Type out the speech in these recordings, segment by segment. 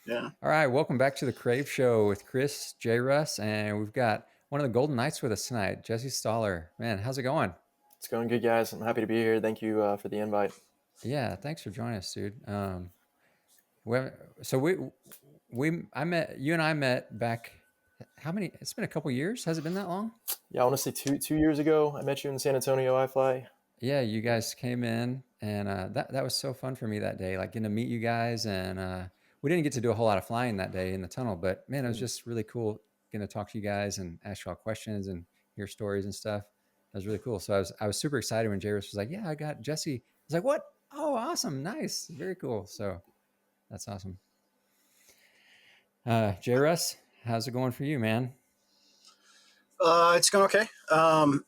Yeah. All right, welcome back to the Krāv Show with Chris, JRuss, and we've got one of the Golden Knights with us tonight, Jesse Stahler. Man, how's it going? It's going good, guys. I'm happy to be here. Thank you for the invite. Yeah, thanks for joining us, dude. We haven't- so I met you and I met back. How many? It's been a couple years. Has it been that long? Yeah, I want to say two years ago, I met you in San Antonio iFly. Yeah, you guys came in, and that was so fun for me that day. Like getting to meet you guys, and we didn't get to do a whole lot of flying that day in the tunnel, but man, it was just really cool getting to talk to you guys and ask you all questions and hear stories and stuff. That was really cool. So I was super excited when JRuss was like, "Yeah, I got Jesse." I was like, "What? Oh, awesome, nice, very cool." So that's awesome. JRuss, how's it going for you, man? It's going okay. I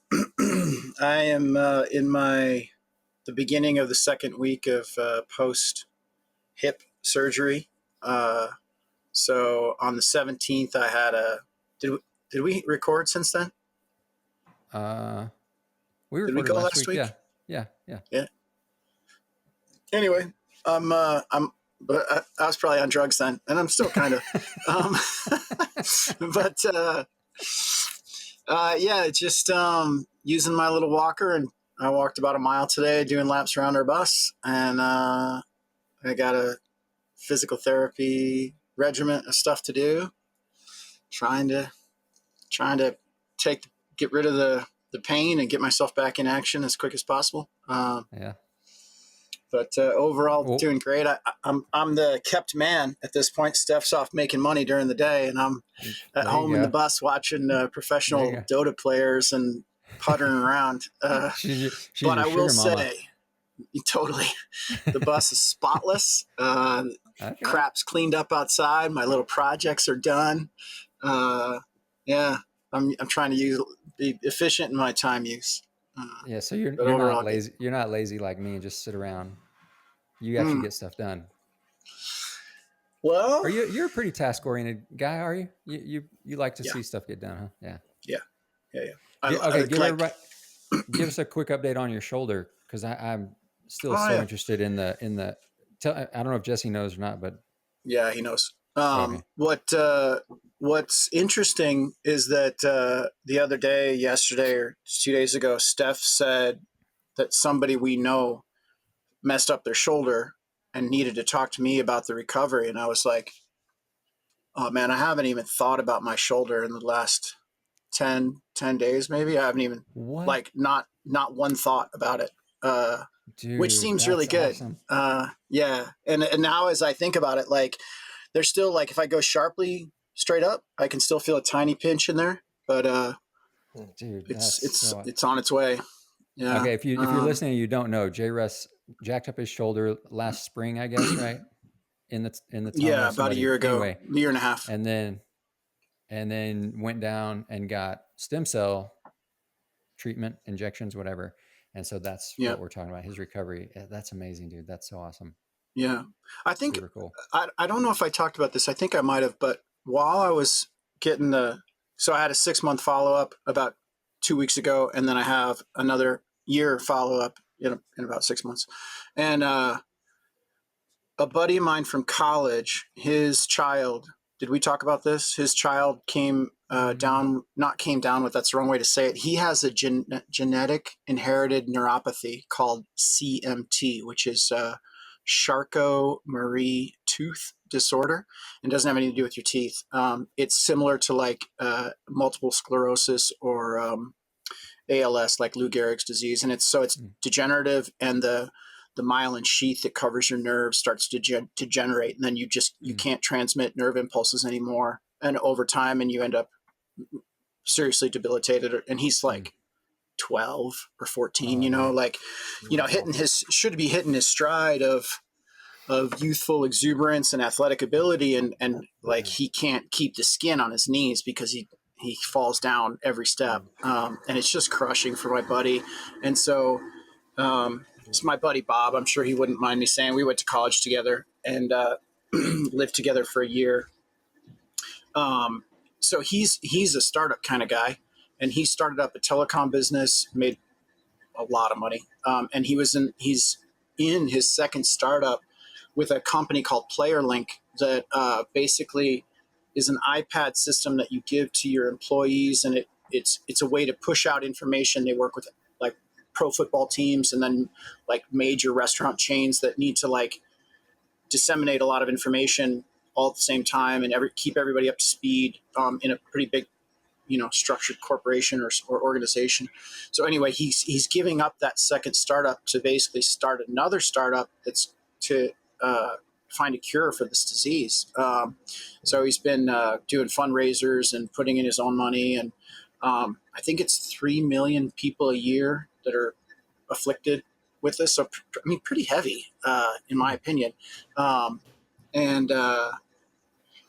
am in the beginning of the second week of post hip surgery. So on the 17th, I had a. Did we record since then? Uh, we Did we recorded go last last week. Yeah, week? yeah, yeah. Yeah. Anyway, but I was probably on drugs then, and I'm still kind of. um, but yeah, just using my little walker, and I walked about a mile today, doing laps around our bus, and I got a physical therapy regiment of stuff to do, trying to get rid of the pain and get myself back in action as quick as possible. Yeah. But overall, Well, doing great. I'm the kept man at this point. Steph's off making money during the day, and I'm at there you home in the go. bus watching There you professional go. Dota players and puttering around. She's But your I will sugar mama. say, totally, the bus is spotless. Okay. Crap's cleaned up outside. My little projects are done. Yeah, I'm trying to be efficient in my time use. Yeah, so you're But you're not overall, good. lazy. You're not lazy like me and just sit around. You actually Mm. get stuff done. Are Well, you're a pretty task oriented guy, are you? You like to yeah, see stuff get done, huh? Yeah. yeah, yeah. Okay, I give like. everybody give us a quick update on your shoulder because I'm still Oh so yeah, interested in the I don't know if Jesse knows or not, but yeah. He knows. okay. What's interesting is that the other day, yesterday or 2 days ago, Steph said that somebody we know messed up their shoulder and needed to talk to me about the recovery, and I was like, oh man, I haven't even thought about my shoulder in the last 10 days, maybe. I haven't even, What? like, not one thought about it, which Dude, seems really that's good. awesome. Yeah. And now as I think about it, like, there's still, like, if I go sharply straight up, I can still feel a tiny pinch in there, but Dude, it's that's it's so it's on its way. Yeah. okay. If you're listening and you don't know, J Russ jacked up his shoulder last spring, I guess, right? In the tunnel Yeah, or about a somebody year ago, anyway, year and a half. and then went down and got stem cell treatment, injections, whatever. And so that's Yeah. what we're talking about. His recovery. That's amazing, dude. That's so awesome. Yeah. I think Super cool. I don't know if I talked about this. I think I might have, but while I was getting so I had a 6 month follow up about 2 weeks ago, and then I have another year follow up in about 6 months. And a buddy of mine from college, his child, did we talk about this? His child came down, not came down with, that's the wrong way to say it. He has a genetic inherited neuropathy called CMT, which is Charcot-Marie tooth disorder, and doesn't have anything to do with your teeth. It's similar to like multiple sclerosis or ALS, like Lou Gehrig's disease, and it's degenerative, and the myelin sheath that covers your nerves starts to degenerate, and then you can't transmit nerve impulses anymore, and over time, and you end up seriously debilitated. And he's like 12 or 14, Oh man. like, should be hitting his stride of youthful exuberance and athletic ability, and like he can't keep the skin on his knees because he falls down every step, and it's just crushing for my buddy. And so it's my buddy Bob. I'm sure he wouldn't mind me saying we went to college together and lived together for a year. So he's a startup kind of guy, and he started up a telecom business, made a lot of money, and he's in his second startup with a company called PlayerLink, that basically is an iPad system that you give to your employees, and it's a way to push out information. They work with like pro football teams and then like major restaurant chains that need to like disseminate a lot of information all at the same time and keep everybody up to speed in a pretty big, structured corporation or organization. So anyway, he's giving up that second startup to basically start another startup that's to find a cure for this disease. So he's been doing fundraisers and putting in his own money, and I think it's 3 million people a year that are afflicted with this. So I mean, pretty heavy in my opinion. And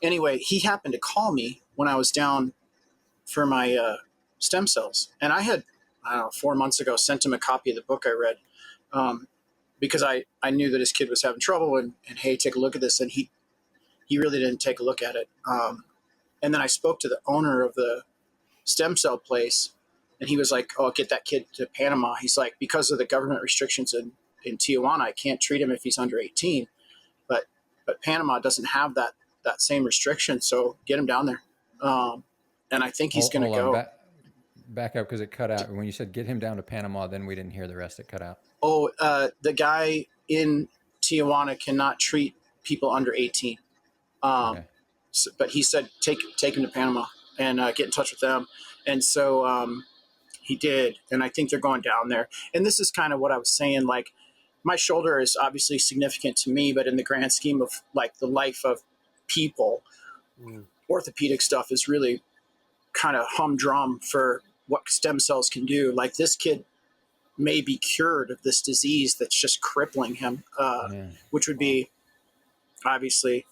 anyway, he happened to call me when I was down for my stem cells. And I had, I don't know, 4 months ago, sent him a copy of the book I read because I knew that his kid was having trouble and hey, take a look at this. And he really didn't take a look at it. And then I spoke to the owner of the stem cell place, and he was like, oh, get that kid to Panama. He's like, because of the government restrictions in Tijuana, I can't treat him if he's under 18. But Panama doesn't have that same restriction. So get him down there. And I think he's going to go. Back up because it cut out. When you said get him down to Panama, then we didn't hear the rest. It cut out. Oh, the guy in Tijuana cannot treat people under 18. Okay. So, but he said take him to Panama and get in touch with them. And so he did. And I think they're going down there. And this is kind of what I was saying. Like, my shoulder is obviously significant to me, but in the grand scheme of like the life of people, orthopedic stuff is really kind of humdrum for what stem cells can do. Like, this kid may be cured of this disease that's just crippling him, which would be obviously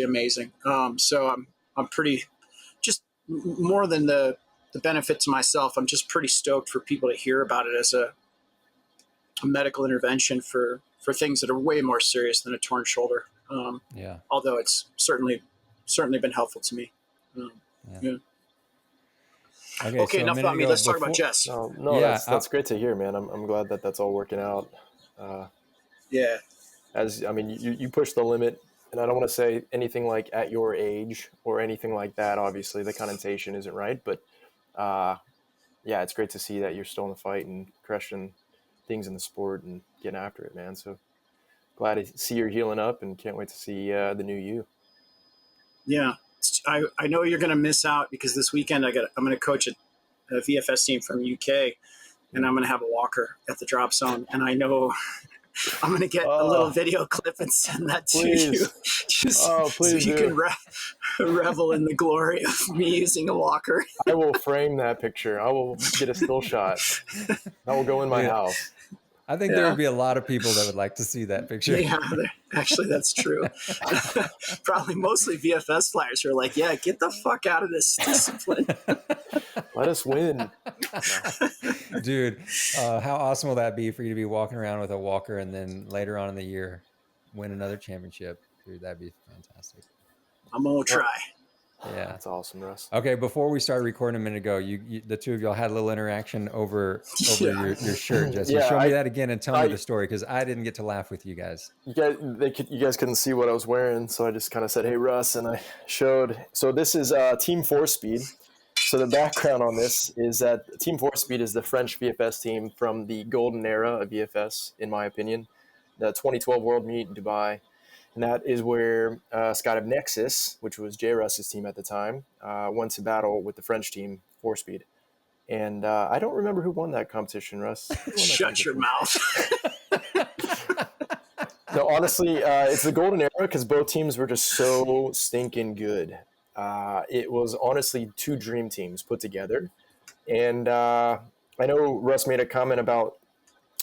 amazing. So I'm pretty, just more than the benefit to myself, I'm just pretty stoked for people to hear about it as a medical intervention for things that are way more serious than a torn shoulder. Although it's certainly been helpful to me. Okay, so enough about me. Let's talk about Jess. No, yeah, that's great to hear, man. I'm glad that's all working out. You push the limit, and I don't want to say anything like at your age or anything like that. Obviously, the connotation isn't right, but it's great to see that you're still in the fight and crushing things in the sport and getting after it, man. So glad to see you're healing up, and can't wait to see the new you. Yeah. I know you're going to miss out because this weekend I'm going to coach a VFS team from UK, and I'm going to have a walker at the drop zone. And I know I'm going to get a little video clip and send that to you, so you can revel in the glory of me using a walker. I will frame that picture. I will get a still shot. That will go in my house. I think there would be a lot of people that would like to see that picture. Yeah, actually, that's true. Probably mostly VFS flyers who are like, yeah, get the fuck out of this discipline. Let us win. Dude, how awesome will that be for you to be walking around with a walker and then later on in the year win another championship? Dude, that'd be fantastic. I'm going to try. Yeah, that's awesome, Russ. Okay, before we started recording a minute ago, you the two of y'all had a little interaction over your shirt, Jesse. Show me that again and tell me the story, because I didn't get to laugh with you guys. You guys couldn't see what I was wearing, so I just kind of said, "Hey, Russ," and I showed. So this is Team 4-Speed. So the background on this is that Team 4-Speed is the French VFS team from the golden era of VFS, in my opinion. The 2012 World Meet in Dubai. And that is where Skydive Nexus, which was JRuss's team at the time, went to battle with the French team, 4-Speed. And I don't remember who won that competition, Russ. Shut your mouth. No, honestly, it's the golden era because both teams were just so stinking good. It was honestly two dream teams put together. And I know Russ made a comment about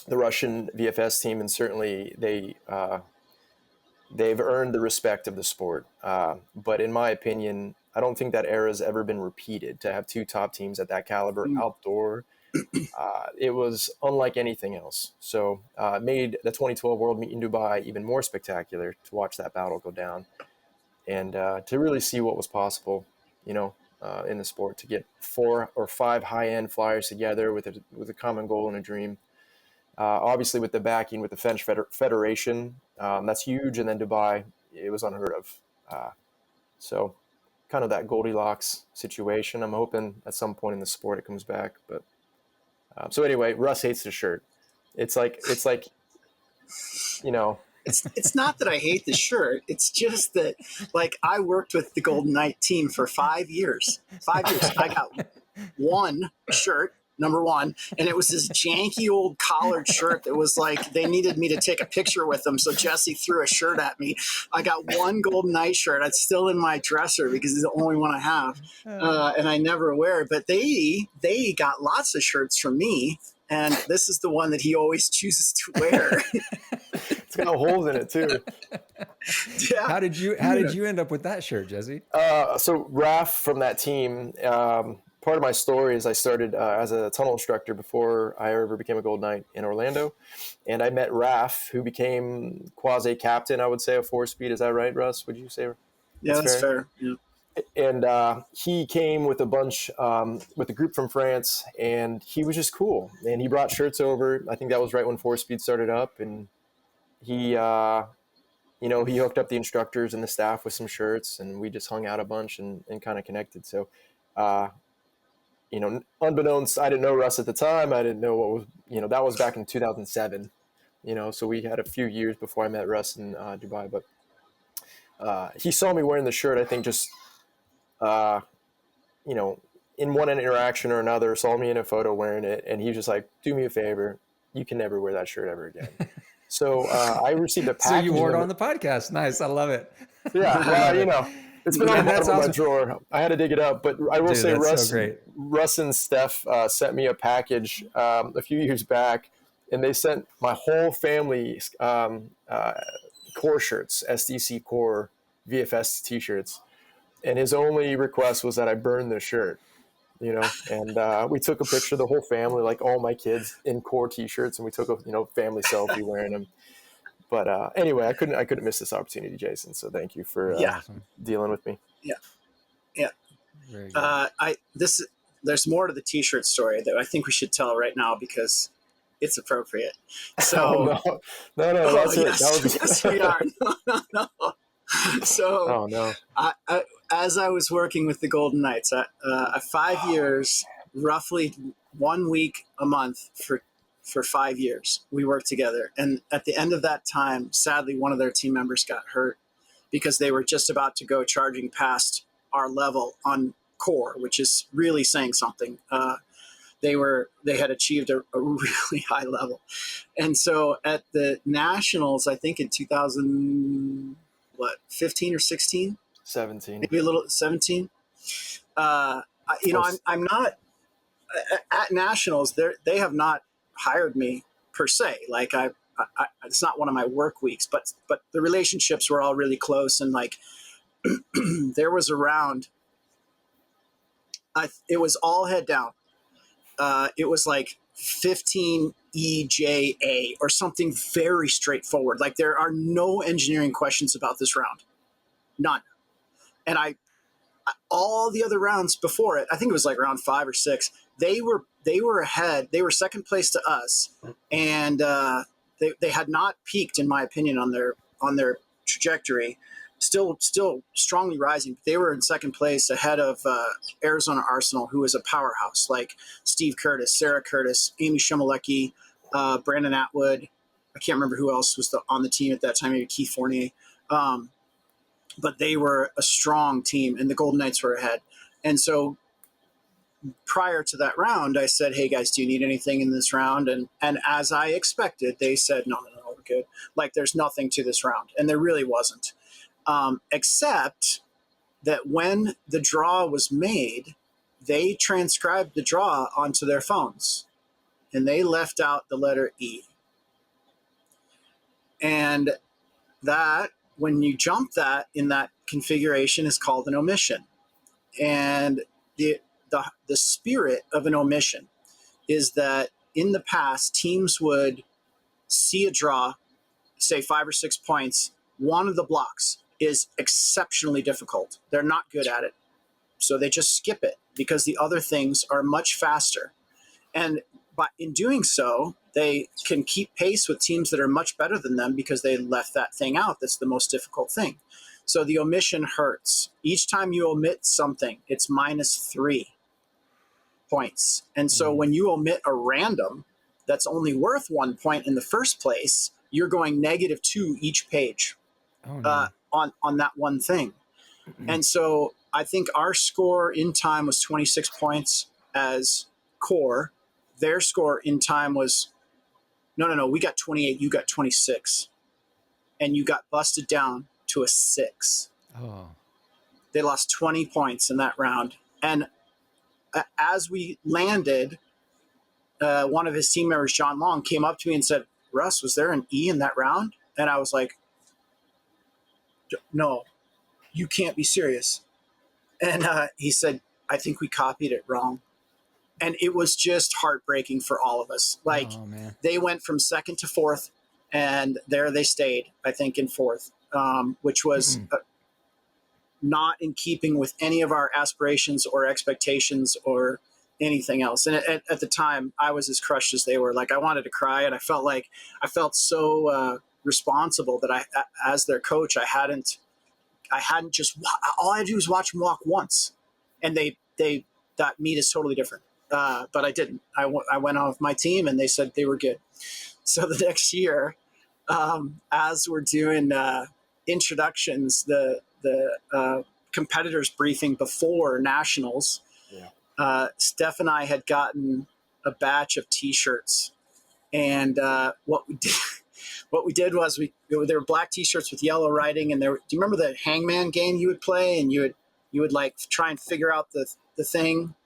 the Russian VFS team, and certainly they've earned the respect of the sport. But in my opinion, I don't think that era has ever been repeated, to have two top teams at that caliber outdoor. It was unlike anything else. So it made the 2012 World Meet in Dubai even more spectacular to watch that battle go down and to really see what was possible, in the sport, to get 4 or 5 high-end flyers together with a common goal and a dream. Obviously with the backing with the French Federation, that's huge. And then Dubai it was unheard of. So kind of that Goldilocks situation. I'm hoping at some point in the sport it comes back. But so anyway, Russ hates the shirt. It's like, you know, It's not that I hate the shirt. It's just that, like, I worked with the Golden Knight team for 5 years. 5 years. I got one shirt, number one, and it was this janky old collared shirt that was like they needed me to take a picture with them. So Jesse threw a shirt at me. I got one Golden Knight shirt. It's still in my dresser because it's the only one I have, and I never wear it. But they got lots of shirts from me. And this is the one that he always chooses to wear. it's got holes in it too. Yeah. How did you end up with that shirt, Jesse? So Raph from that team, part of my story is I started as a tunnel instructor before I ever became a Gold Knight in Orlando. And I met Raph, who became quasi-captain, I would say, of 4-speed. Is that right, Russ? Would you say? Yeah, that's fair. Yeah. And he came with a bunch, with a group from France, and he was just cool. And he brought shirts over. I think that was right when 4-speed started up. And he, he hooked up the instructors and the staff with some shirts, and we just hung out a bunch and kind of connected. So, unbeknownst, I didn't know Russ at the time. I didn't know what was, that was back in 2007, so we had a few years before I met Russ in Dubai. But he saw me wearing the shirt, I think just, in one interaction or another, saw me in a photo wearing it, and he was just like, do me a favor, you can never wear that shirt ever again. So I received a package. So you wore it on the podcast. Nice. I love it. Yeah. Well, it's been on the bottom of my drawer. I had to dig it up, but I will say Russ and Steph sent me a package a few years back, and they sent my whole family core shirts, SDC core VFS t-shirts. And his only request was that I burn the shirt, and we took a picture of the whole family, like all my kids in core t-shirts, and we took a, family selfie wearing them. But anyway, I couldn't miss this opportunity, Jason. So thank you for dealing with me. Yeah. Yeah. Very good. There's more to the t-shirt story that I think we should tell right now because it's appropriate. So no, that's it. Yes, we are. No. So, oh no. As I was working with the Golden Knights, 5 years, roughly 1 week a month for 5 years, we worked together. And at the end of that time, sadly, one of their team members got hurt because they were just about to go charging past our level on core, which is really saying something. They had achieved a really high level. And so at the Nationals, I think in 15 or 16? 17. Maybe a little 17. I'm not at Nationals. They have not hired me per se. Like I it's not one of my work weeks, but the relationships were all really close. And like there was a round. It was all head down. It was like 15 EJA or something very straightforward. Like there are no engineering questions about this round. None. And all the other rounds before it, I think it was like round 5 or 6, they were ahead. They were second place to us. And they had not peaked, in my opinion, on their trajectory. Still strongly rising. They were in second place ahead of Arizona Arsenal, who is a powerhouse, like Steve Curtis, Sarah Curtis, Amy Shumalecki, Brandon Atwood. I can't remember who else was on the team at that time, maybe Keith Fournier. But they were a strong team, and the Golden Knights were ahead. And so prior to that round, I said, hey, guys, do you need anything in this round? And as I expected, they said, no, we're good. Like, there's nothing to this round. And there really wasn't. Except that when the draw was made, they transcribed the draw onto their phones, and they left out the letter E. And that, when you jump that in that configuration, is called an omission. And the spirit of an omission is that in the past, teams would see a draw, say 5 or 6 points. One of the blocks is exceptionally difficult. They're not good at it. So they just skip it because the other things are much faster. And but in doing so, they can keep pace with teams that are much better than them because they left that thing out. That's the most difficult thing. So the omission hurts. Each time you omit something, it's -3 points. And so when you omit a random that's only worth 1 point in the first place, you're going -2 each page Oh no. on that one thing. And so I think our score in time was 26 points as core. Their score in time was no. We got 28. You got 26, and you got busted down to a 6. Oh. They lost 20 points in that round. And as we landed, one of his team members, John Long, came up to me and said, "Russ, was there an E in that round?" And I was like, "No, you can't be serious." And he said, "I think we copied it wrong." And it was just heartbreaking for all of us. Like, Oh man. they went from second to fourth, and there they stayed, I think, in fourth, which was not in keeping with any of our aspirations or expectations or anything else. And at the time, I was as crushed as they were. Like, I wanted to cry, and I felt so responsible that as their coach, I hadn't just, all I had to do was watch them walk once, and they that meet is totally different. But I didn't. I went on with my team, and they said they were good. So the next year, as we're doing introductions, the competitors briefing before nationals, Steph and I had gotten a batch of T-shirts, and what we did was there were black T-shirts with yellow writing, and do you remember the hangman game you would play, and you would like try and figure out the thing.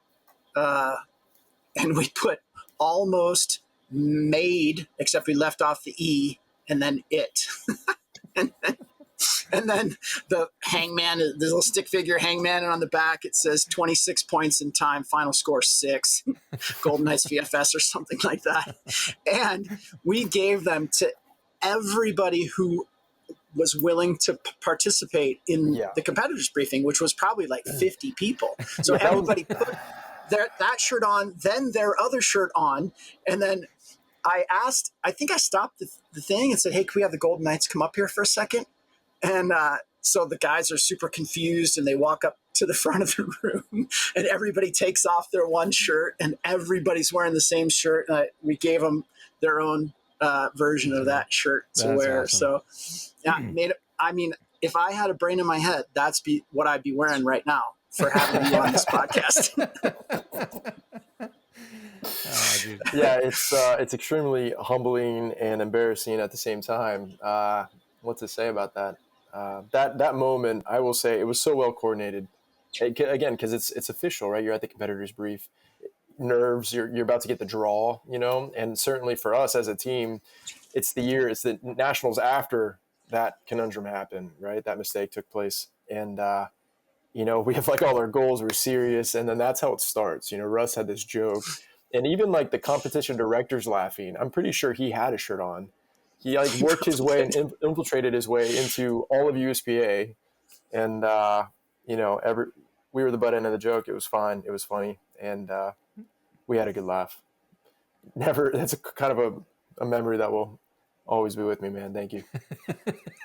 And we put almost made, except we left off the E, and then it. and then the hangman, the little stick figure hangman, and on the back it says 26 points in time, final score 6, Golden Knights VFS or something like that. And we gave them to everybody who was willing to participate in the competitors briefing, which was probably like 50 people. So everybody put that shirt on, then their other shirt on, and then I think I stopped the thing and said, "Hey, can we have the Golden Knights come up here for a second?" And so the guys are super confused, and they walk up to the front of the room, and everybody takes off their one shirt, and everybody's wearing the same shirt. And we gave them their own version of that shirt to wear. Awesome. So, I mean, if I had a brain in my head, that's what I'd be wearing right now for having you on this podcast. Yeah, it's extremely humbling and embarrassing at the same time. What to say about that? That moment, I will say, it was so well coordinated. Again, because it's official, right? You're at the competitors' brief. Nerves, you're about to get the draw, and certainly for us as a team, it's the nationals after that conundrum happened, right? That mistake took place, and we have like all our goals, we're serious, and then that's how it starts. Russ had this joke, and even like the competition director's laughing. I'm pretty sure he had a shirt on. He like worked his way and infiltrated his way into all of USPA, and we were the butt end of the joke. It was fine, it was funny, and we had a good laugh. That's kind of a memory that will always be with me, man. Thank you.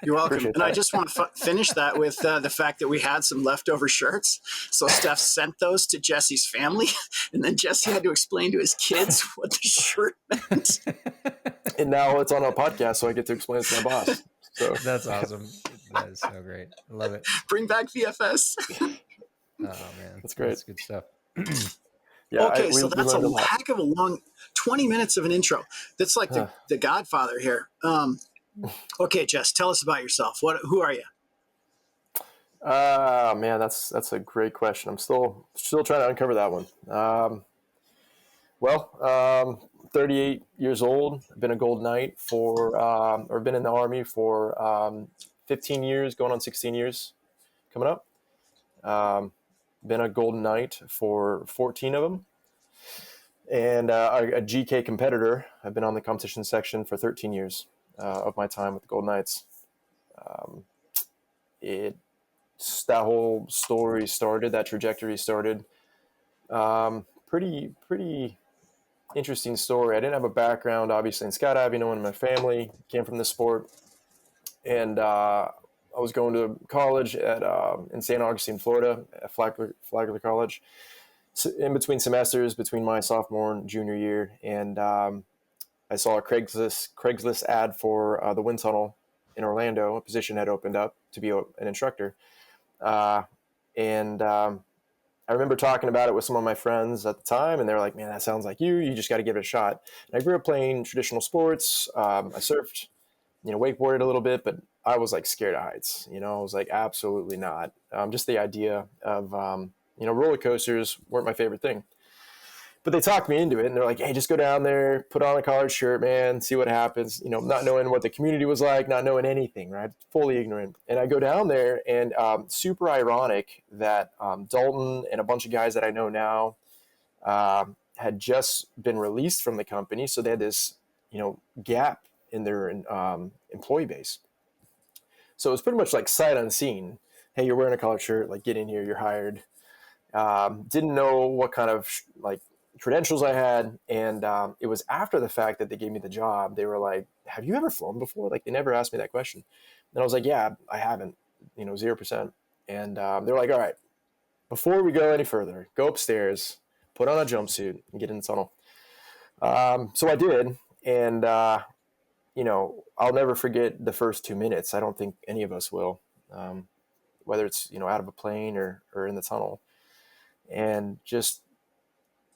You're welcome. And I just want to finish that with the fact that we had some leftover shirts. So Steph sent those to Jesse's family, and then Jesse had to explain to his kids what the shirt meant. And now it's on a podcast, so I get to explain it to my boss. So That's awesome. That is so great. I love it. Bring back VFS. Oh man, that's great. That's good stuff. Yeah, okay, so that's a heck of a long 20 minutes of an intro. That's like the Godfather here. Okay, Jess, tell us about yourself. Who are you? Man, that's a great question. I'm still trying to uncover that one. 38 years old. I've been a Gold Knight or been in the Army for 15 years, going on 16 years coming up. Been a Golden Knight for 14 of them. And a GK competitor. I've been on the competition section for 13 years of my time with the Golden Knights. That whole story started, that trajectory started pretty interesting story. I didn't have a background, obviously, in skydiving. No one in my family came from the sport. And I was going to college at in St. Augustine, Florida, at Flagler College, in between semesters, between my sophomore and junior year. And I saw a Craigslist ad for the wind tunnel in Orlando. A position had opened up to be an instructor. And I remember talking about it with some of my friends at the time, and they were like, man, that sounds like you. You just got to give it a shot. And I grew up playing traditional sports. I surfed, wakeboarded a little bit, but I was like scared of heights. I was like, absolutely not. Just the idea of, roller coasters weren't my favorite thing. But they talked me into it, and they're like, hey, just go down there, put on a collared shirt, man, see what happens. Not knowing what the community was like, not knowing anything, right? Fully ignorant. And I go down there, and super ironic that Dalton and a bunch of guys that I know now had just been released from the company. So they had this, gap in their employee base. So it was pretty much like sight unseen. Hey, you're wearing a collared shirt, like get in here, you're hired. Didn't know what kind of credentials I had. And it was after the fact that they gave me the job. They were like, have you ever flown before? Like, they never asked me that question. And I was like, yeah, I haven't, 0%. And they're like, all right, before we go any further, go upstairs, put on a jumpsuit and get in the tunnel. So I did. And, I'll never forget the first 2 minutes. I don't think any of us will, whether it's, out of a plane or in the tunnel. And just,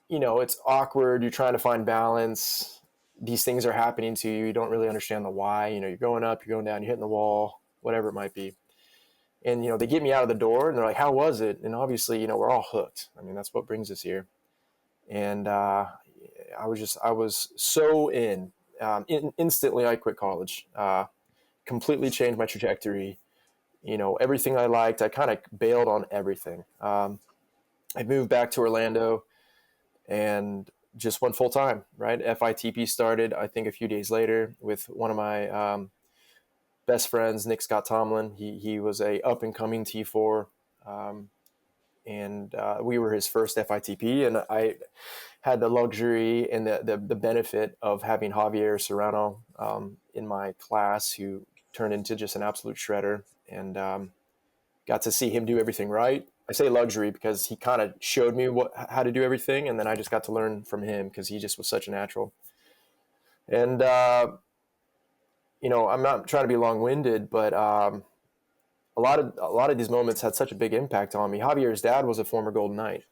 it's awkward. You're trying to find balance. These things are happening to you. You don't really understand the why. You're going up, you're going down, you're hitting the wall, whatever it might be. And, they get me out of the door and they're like, how was it? And obviously, we're all hooked. I mean, that's what brings us here. And I was so instantly I quit college, completely changed my trajectory. Everything I liked, I kind of bailed on everything. I moved back to Orlando and just went full time, right? FITP started, I think, a few days later with one of my best friends, Nick Scott Tomlin. He was a up and coming T4, and we were his first FITP. And I had the luxury and the benefit of having Javier Serrano in my class, who turned into just an absolute shredder, and got to see him do everything right. I say luxury because he kind of showed me how to do everything, and then I just got to learn from him because he just was such a natural. And I'm not trying to be long-winded, but a lot of these moments had such a big impact on me. Javier's dad was a former Golden Knight.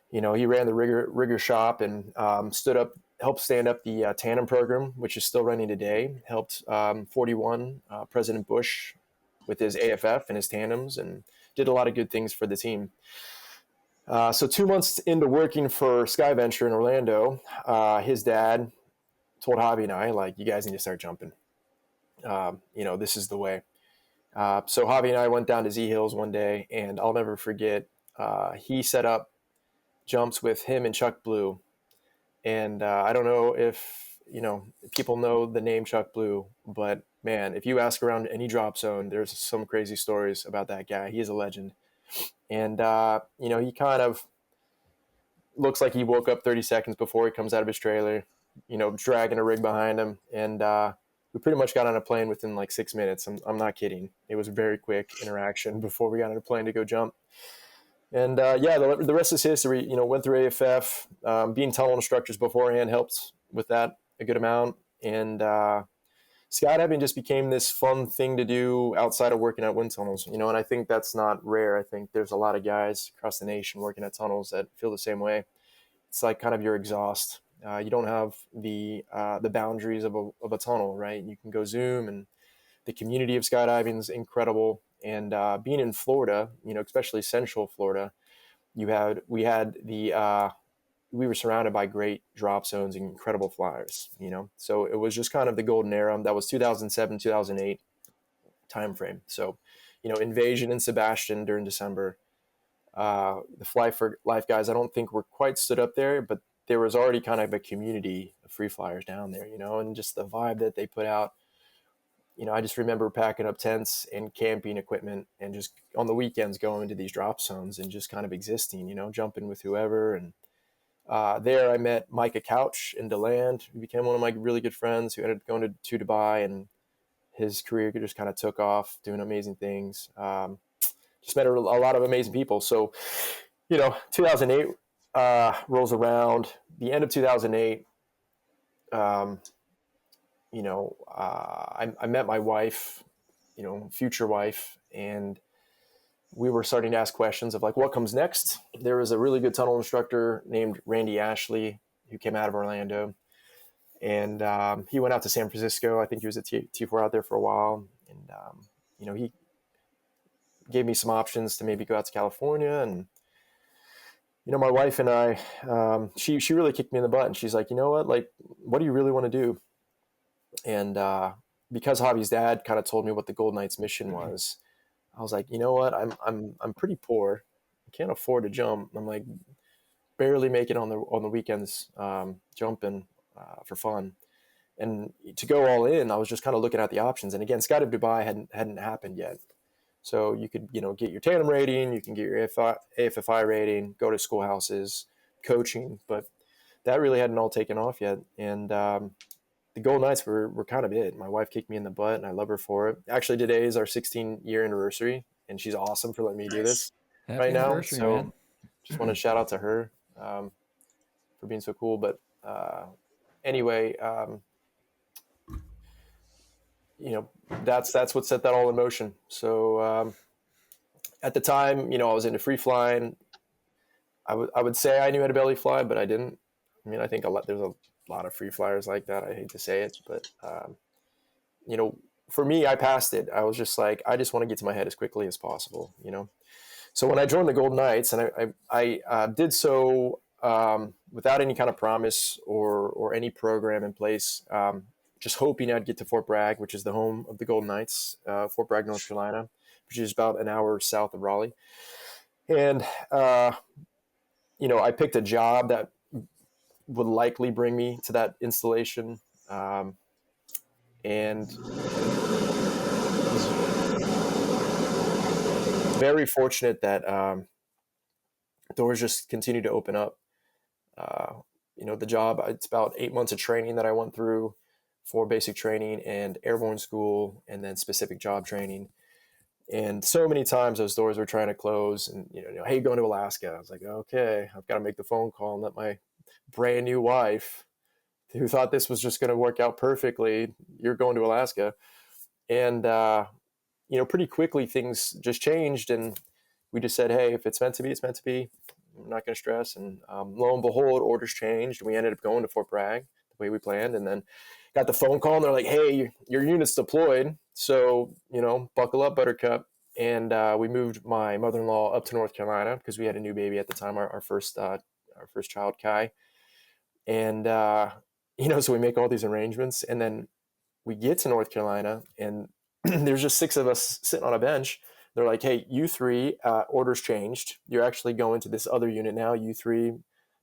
He ran the rigger shop and helped stand up the tandem program, which is still running today. Helped 41 President Bush with his AFF and his tandems, and did a lot of good things for the team. So 2 months into working for SkyVenture in Orlando, his dad told Javi and I, like, you guys need to start jumping. This is the way. So Javi and I went down to Z Hills one day, and I'll never forget, he set up jumps with him and Chuck Blue. And I don't know if, people know the name Chuck Blue, but man, if you ask around any drop zone, there's some crazy stories about that guy. He is a legend. And, he kind of looks like he woke up 30 seconds before he comes out of his trailer, dragging a rig behind him. And we pretty much got on a plane within like 6 minutes. I'm not kidding. It was a very quick interaction before we got on a plane to go jump. And the rest is history. Went through AFF. Being tunnel instructors beforehand helped with that a good amount. And skydiving just became this fun thing to do outside of working at wind tunnels. And I think that's not rare. I think there's a lot of guys across the nation working at tunnels that feel the same way. It's like kind of your exhaust. You don't have the boundaries of a tunnel, right? You can go zoom, and the community of skydiving is incredible. And being in Florida, especially Central Florida, we were surrounded by great drop zones and incredible flyers. So it was just kind of the golden era. That was 2007, 2008 timeframe. So, Invasion and Sebastian during December. The Fly for Life guys, I don't think were quite stood up there, but there was already kind of a community of free flyers down there, and just the vibe that they put out. I just remember packing up tents and camping equipment and just on the weekends going to these drop zones and just kind of existing, jumping with whoever. And There I met Micah Couch in DeLand, who became one of my really good friends, who ended up going to Dubai, and his career just kind of took off, doing amazing things. Just met a lot of amazing people. So, 2008 rolls around, the end of 2008. I met my wife, future wife, and we were starting to ask questions of like, what comes next? There was a really good tunnel instructor named Randy Ashley who came out of Orlando, and he went out to San Francisco. I think he was at T4 out there for a while, and he gave me some options to maybe go out to California. And my wife and I, she really kicked me in the butt, and she's like, you know what, like, what do you really want to do? And because Javi's dad kind of told me what the Gold Knights mission was, I was like, you know what, I'm pretty poor, I can't afford to jump. I'm like barely make it on the weekends, jumping for fun. And to go all in, I was just kind of looking at the options. And again, Skydive Dubai hadn't happened yet. So you could, get your tandem rating, you can get your AFFI rating, go to schoolhouses, coaching, but that really hadn't all taken off yet. And the Gold Knights were kind of it. My wife kicked me in the butt, and I love her for it. Actually, today is our 16-year anniversary, and she's awesome for letting me do this Happy right now. anniversary, So man. just want to shout out to her for being so cool. But anyway, that's what set that all in motion. So at the time, I was into free flying. I would say I knew how to belly fly, but I didn't. I mean, I think there's a lot of free flyers like that. I hate to say it, but for me, I passed it. I was just like, I just want to get to my head as quickly as possible. So when I joined the Golden Knights, and I did so without any kind of promise or any program in place, just hoping I'd get to Fort Bragg, which is the home of the Golden Knights, Fort Bragg, North Carolina, which is about an hour south of Raleigh. And, I picked a job that would likely bring me to that installation. And was very fortunate that doors just continued to open up. The job, it's about 8 months of training that I went through, for basic training and airborne school, and then specific job training. And so many times those doors were trying to close, and hey, going to Alaska. I was like, okay, I've got to make the phone call and let my brand new wife, who thought this was just going to work out perfectly, you're going to Alaska. And pretty quickly things just changed, and we just said, hey, if it's meant to be, it's meant to be. I'm not going to stress. And lo and behold, orders changed. We ended up going to Fort Bragg the way we planned, and then got the phone call, and they're like, hey, your unit's deployed, so buckle up, buttercup. And we moved my mother-in-law up to North Carolina because we had a new baby at the time, our first child, Kai. And so we make all these arrangements, and then we get to North Carolina, and there's just 6 of us sitting on a bench. They're like, hey, you 3, orders changed. You're actually going to this other unit now. You 3,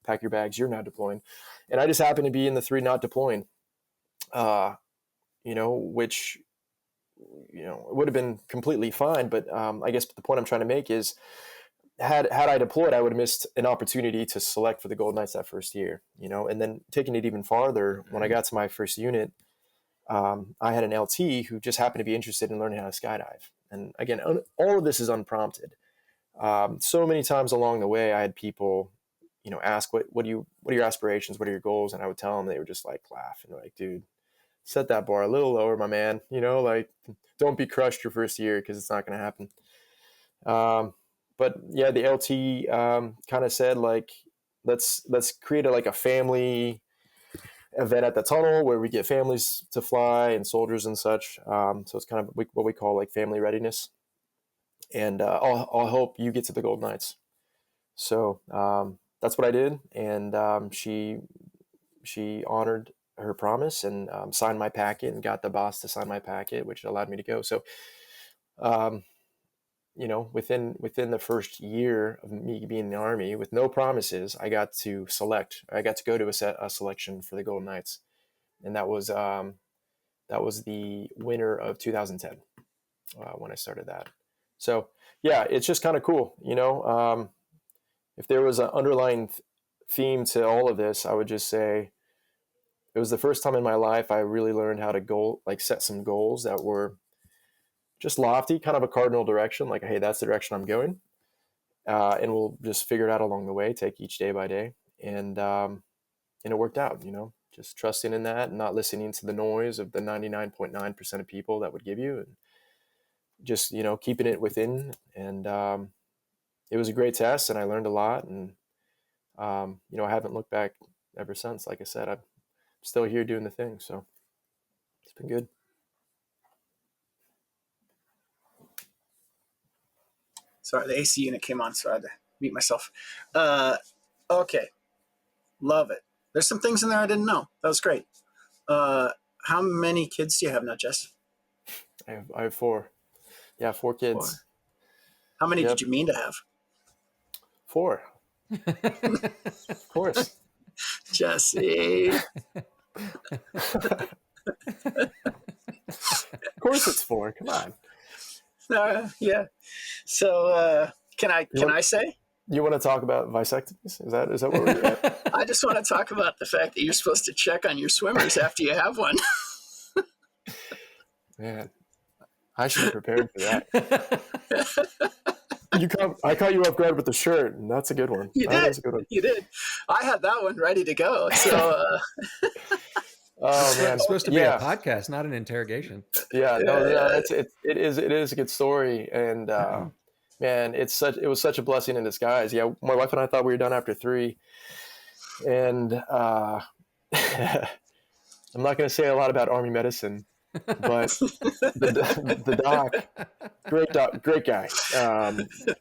pack your bags. You're not deploying. And I just happened to be in the 3 not deploying, which, it would have been completely fine. But I guess the point I'm trying to make is, had I deployed, I would have missed an opportunity to select for the Golden Knights that first year, and then taking it even farther, when I got to my first unit, I had an LT who just happened to be interested in learning how to skydive. And again, all of this is unprompted. So many times along the way, I had people, ask, what are your aspirations? What are your goals? And I would tell them, they would just like laugh and like, dude, set that bar a little lower, my man. Like, don't be crushed your first year, because it's not going to happen. But yeah, the LT kind of said, like, let's create a family event at the tunnel where we get families to fly and soldiers and such. So it's kind of what we call like family readiness. And I'll help you get to the Golden Knights. So that's what I did. And she honored her promise and signed my packet, and got the boss to sign my packet, which allowed me to go. So, within the first year of me being in the Army with no promises, I got to go to a selection for the Golden Knights. And that was the winter of 2010 when I started that. So yeah, it's just kind of cool. If there was an underlying theme to all of this, I would just say it was the first time in my life I really learned how to set some goals that were just lofty, kind of a cardinal direction. Like, hey, that's the direction I'm going, and we'll just figure it out along the way. Take each day by day, and it worked out. Just trusting in that and not listening to the noise of the 99.9% of people that would give you, and just keeping it within. And it was a great test, and I learned a lot. And I haven't looked back ever since. Like I said, I'm still here doing the thing, so it's been good. Sorry, the AC unit came on, so I had to mute myself. Okay, love it. There's some things in there I didn't know. That was great. How many kids do you have now, Jess? I have 4. Yeah, 4 kids. 4. How many did you mean to have? 4. Of course. Jesse. Of course it's 4. Come on. Yeah. So can I say? You want to talk about vasectomies? Is that where we're at? I just want to talk about the fact that you're supposed to check on your swimmers after you have one. Man, I should have prepared for that. I caught you off guard with the shirt, and that's a good one. You did. You did. I had that one ready to go. So. Oh man, it's supposed to be a podcast, not an interrogation. Yeah, it is a good story, and man, it was such a blessing in disguise. Yeah, my wife and I thought we were done after 3, and I'm not going to say a lot about Army medicine, but the doc, great guy,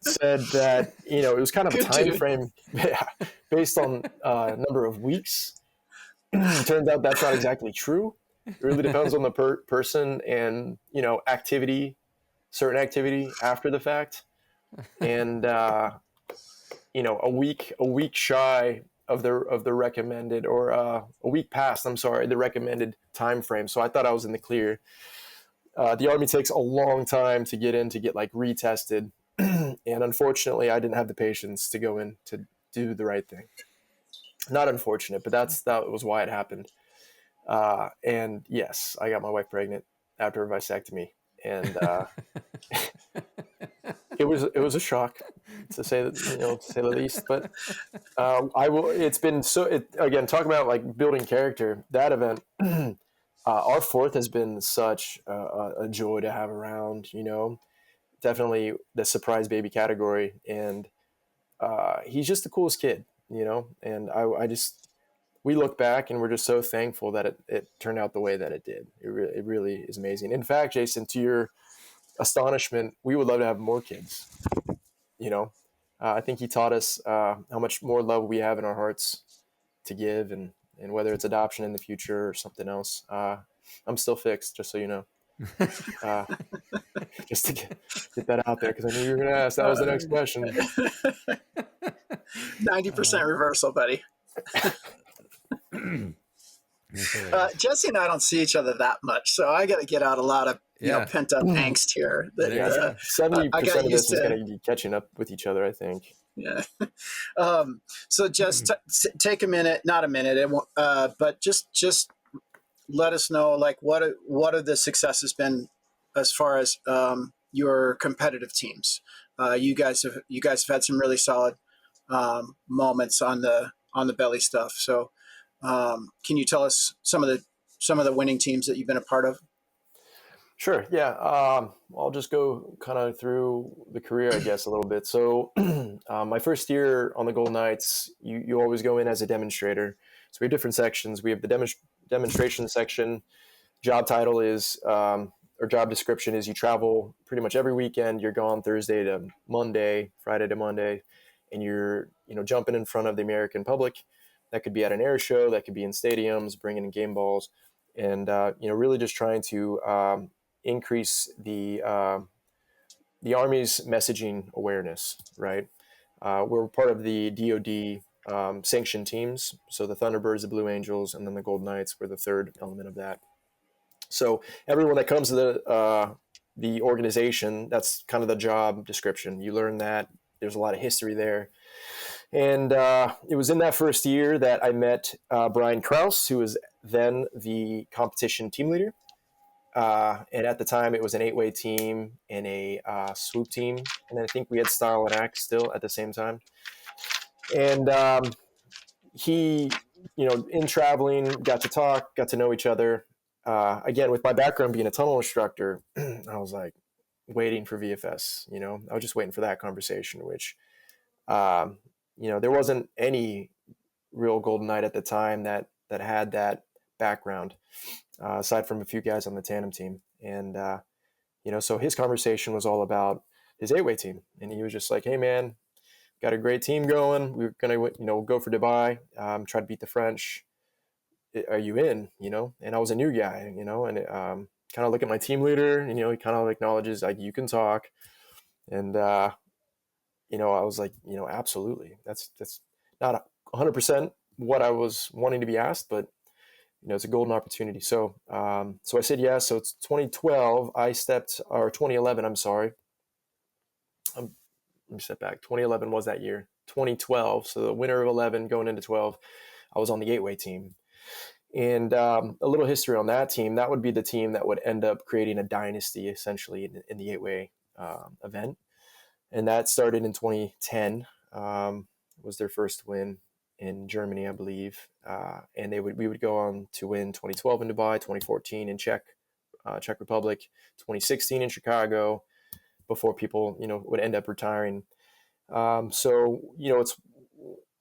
said that it was kind of a time frame based on a number of weeks. Turns out that's not exactly true. It really depends on the person and certain activity after the fact, and a week shy of the recommended, or a week past, the recommended time frame. So I thought I was in the clear. The Army takes a long time to get retested, and unfortunately I didn't have the patience to go in to do the right thing. Not unfortunate, but that was why it happened. And yes, I got my wife pregnant after a vasectomy, and it was a shock, to say the least. But it's been again, talk about like building character. That event, our 4th has been such a joy to have around. Definitely the surprise baby category, and he's just the coolest kid. And we look back and we're just so thankful that it turned out the way that it did. It really is amazing. In fact, Jason, to your astonishment, we would love to have more kids. I think he taught us how much more love we have in our hearts to give, and whether it's adoption in the future or something else. I'm still fixed, just so you know. Just to get that out there, because I knew you were going to ask. That was the next question. 90% reversal, buddy. Jesse and I don't see each other that much, so I got to get out a lot of pent up angst here. 70% of this is going to be catching up with each other, I think. Yeah. So just take a minute, not a minute, but just let us know, like, what are the successes been as far as your competitive teams. You guys have had some really solid moments on the belly stuff. So can you tell us some of the winning teams that you've been a part of? Sure. Yeah. I'll just go kind of through the career, I guess, a little bit. So my first year on the Golden Knights, you always go in as a demonstrator. So we have different sections. We have the demonstration section. Job title is, or job description is, you travel pretty much every weekend. You're gone Thursday to Monday, Friday to Monday, and you're, jumping in front of the American public. That could be at an air show, that could be in stadiums, bringing in game balls, and, really just trying to increase the Army's messaging awareness, right? We're part of the DoD sanctioned teams. So the Thunderbirds, the Blue Angels, and then the Golden Knights were the third element of that. So everyone that comes to the organization, that's kind of the job description. You learn that. There's a lot of history there. And it was in that first year that I met Brian Kraus, who was then the competition team leader. And at the time, it was an 8-way team and a swoop team. And then I think we had Style and Axe still at the same time. And he, in traveling, got to talk, got to know each other. Again, with my background being a tunnel instructor, I was like waiting for VFS. I was just waiting for that conversation, which, there wasn't any real Golden Knight at the time that had that background, aside from a few guys on the tandem team. And, so his conversation was all about his 8-way team. And he was just like, hey, man, got a great team going. We're going to, go for Dubai, try to beat the French. Are you in, And I was a new guy, and kind of look at my team leader, and, he kind of acknowledges, like, you can talk. And, I was like, absolutely. That's not 100% what I was wanting to be asked, but, it's a golden opportunity. So, so I said yes. So it's 2012. 2011. I'm sorry. Let me step back. 2011 was that year. 2012. So the winter of 11 going into 12, I was on the 8-way team. And a little history on that team. That would be the team that would end up creating a dynasty, essentially, in the 8-way event. And that started in 2010. Was their first win in Germany, I believe. And we would go on to win 2012 in Dubai, 2014 in Czech Republic, 2016 in Chicago, before people, would end up retiring. So,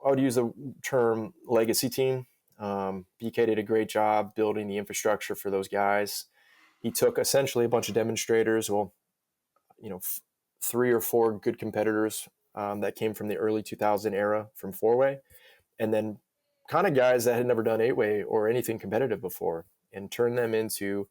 I would use the term legacy team. BK did a great job building the infrastructure for those guys. He took essentially a bunch of demonstrators, 3 or 4 good competitors that came from the early 2000 era from 4-way, and then kind of guys that had never done 8-way or anything competitive before, and turned them into,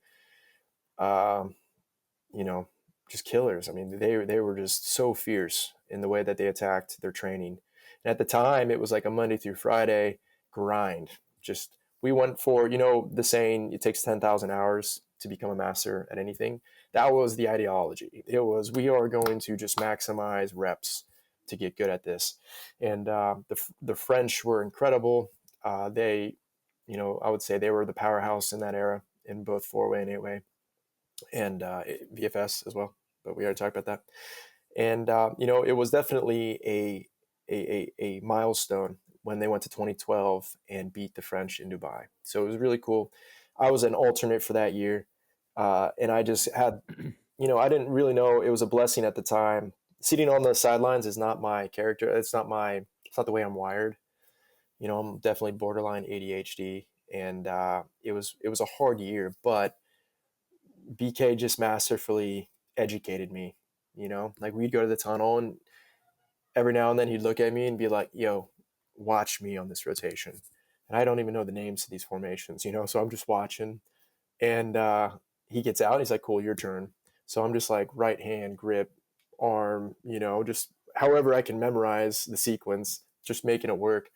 just killers. I mean, they were just so fierce in the way that they attacked their training. And at the time, it was like a Monday through Friday grind. Just, we went for, the saying, it takes 10,000 hours to become a master at anything. That was the ideology. It was, we are going to just maximize reps to get good at this. And the French were incredible. They, I would say they were the powerhouse in that era in both 4-way and 8-way, and VFS as well. But we already talked about that. And, it was definitely a milestone when they went to 2012 and beat the French in Dubai. So it was really cool. I was an alternate for that year. And I just had, I didn't really know, it was a blessing at the time. Sitting on the sidelines is not my character. It's not the way I'm wired. I'm definitely borderline ADHD, and it was a hard year, but BK just masterfully educated me. Like, we'd go to the tunnel, and every now and then he'd look at me and be like, yo, watch me on this rotation. And I don't even know the names of these formations, so I'm just watching. And he gets out, and he's like, cool, your turn. So I'm just like, right hand grip, arm, just however I can memorize the sequence, just making it work.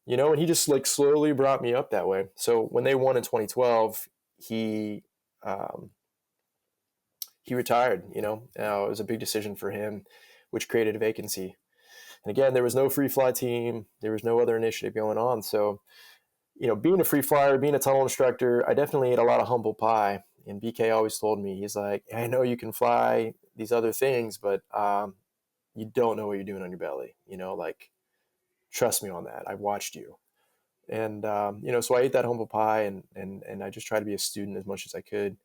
And he just like slowly brought me up that way. So when they won in 2012, he retired. It was a big decision for him, which created a vacancy. And again, there was no free fly team. There was no other initiative going on. So, being a free flyer, being a tunnel instructor, I definitely ate a lot of humble pie. And BK always told me, he's like, I know you can fly these other things, but you don't know what you're doing on your belly. Like, trust me on that. I've watched you. And, so I ate that humble pie, and I just tried to be a student as much as I could.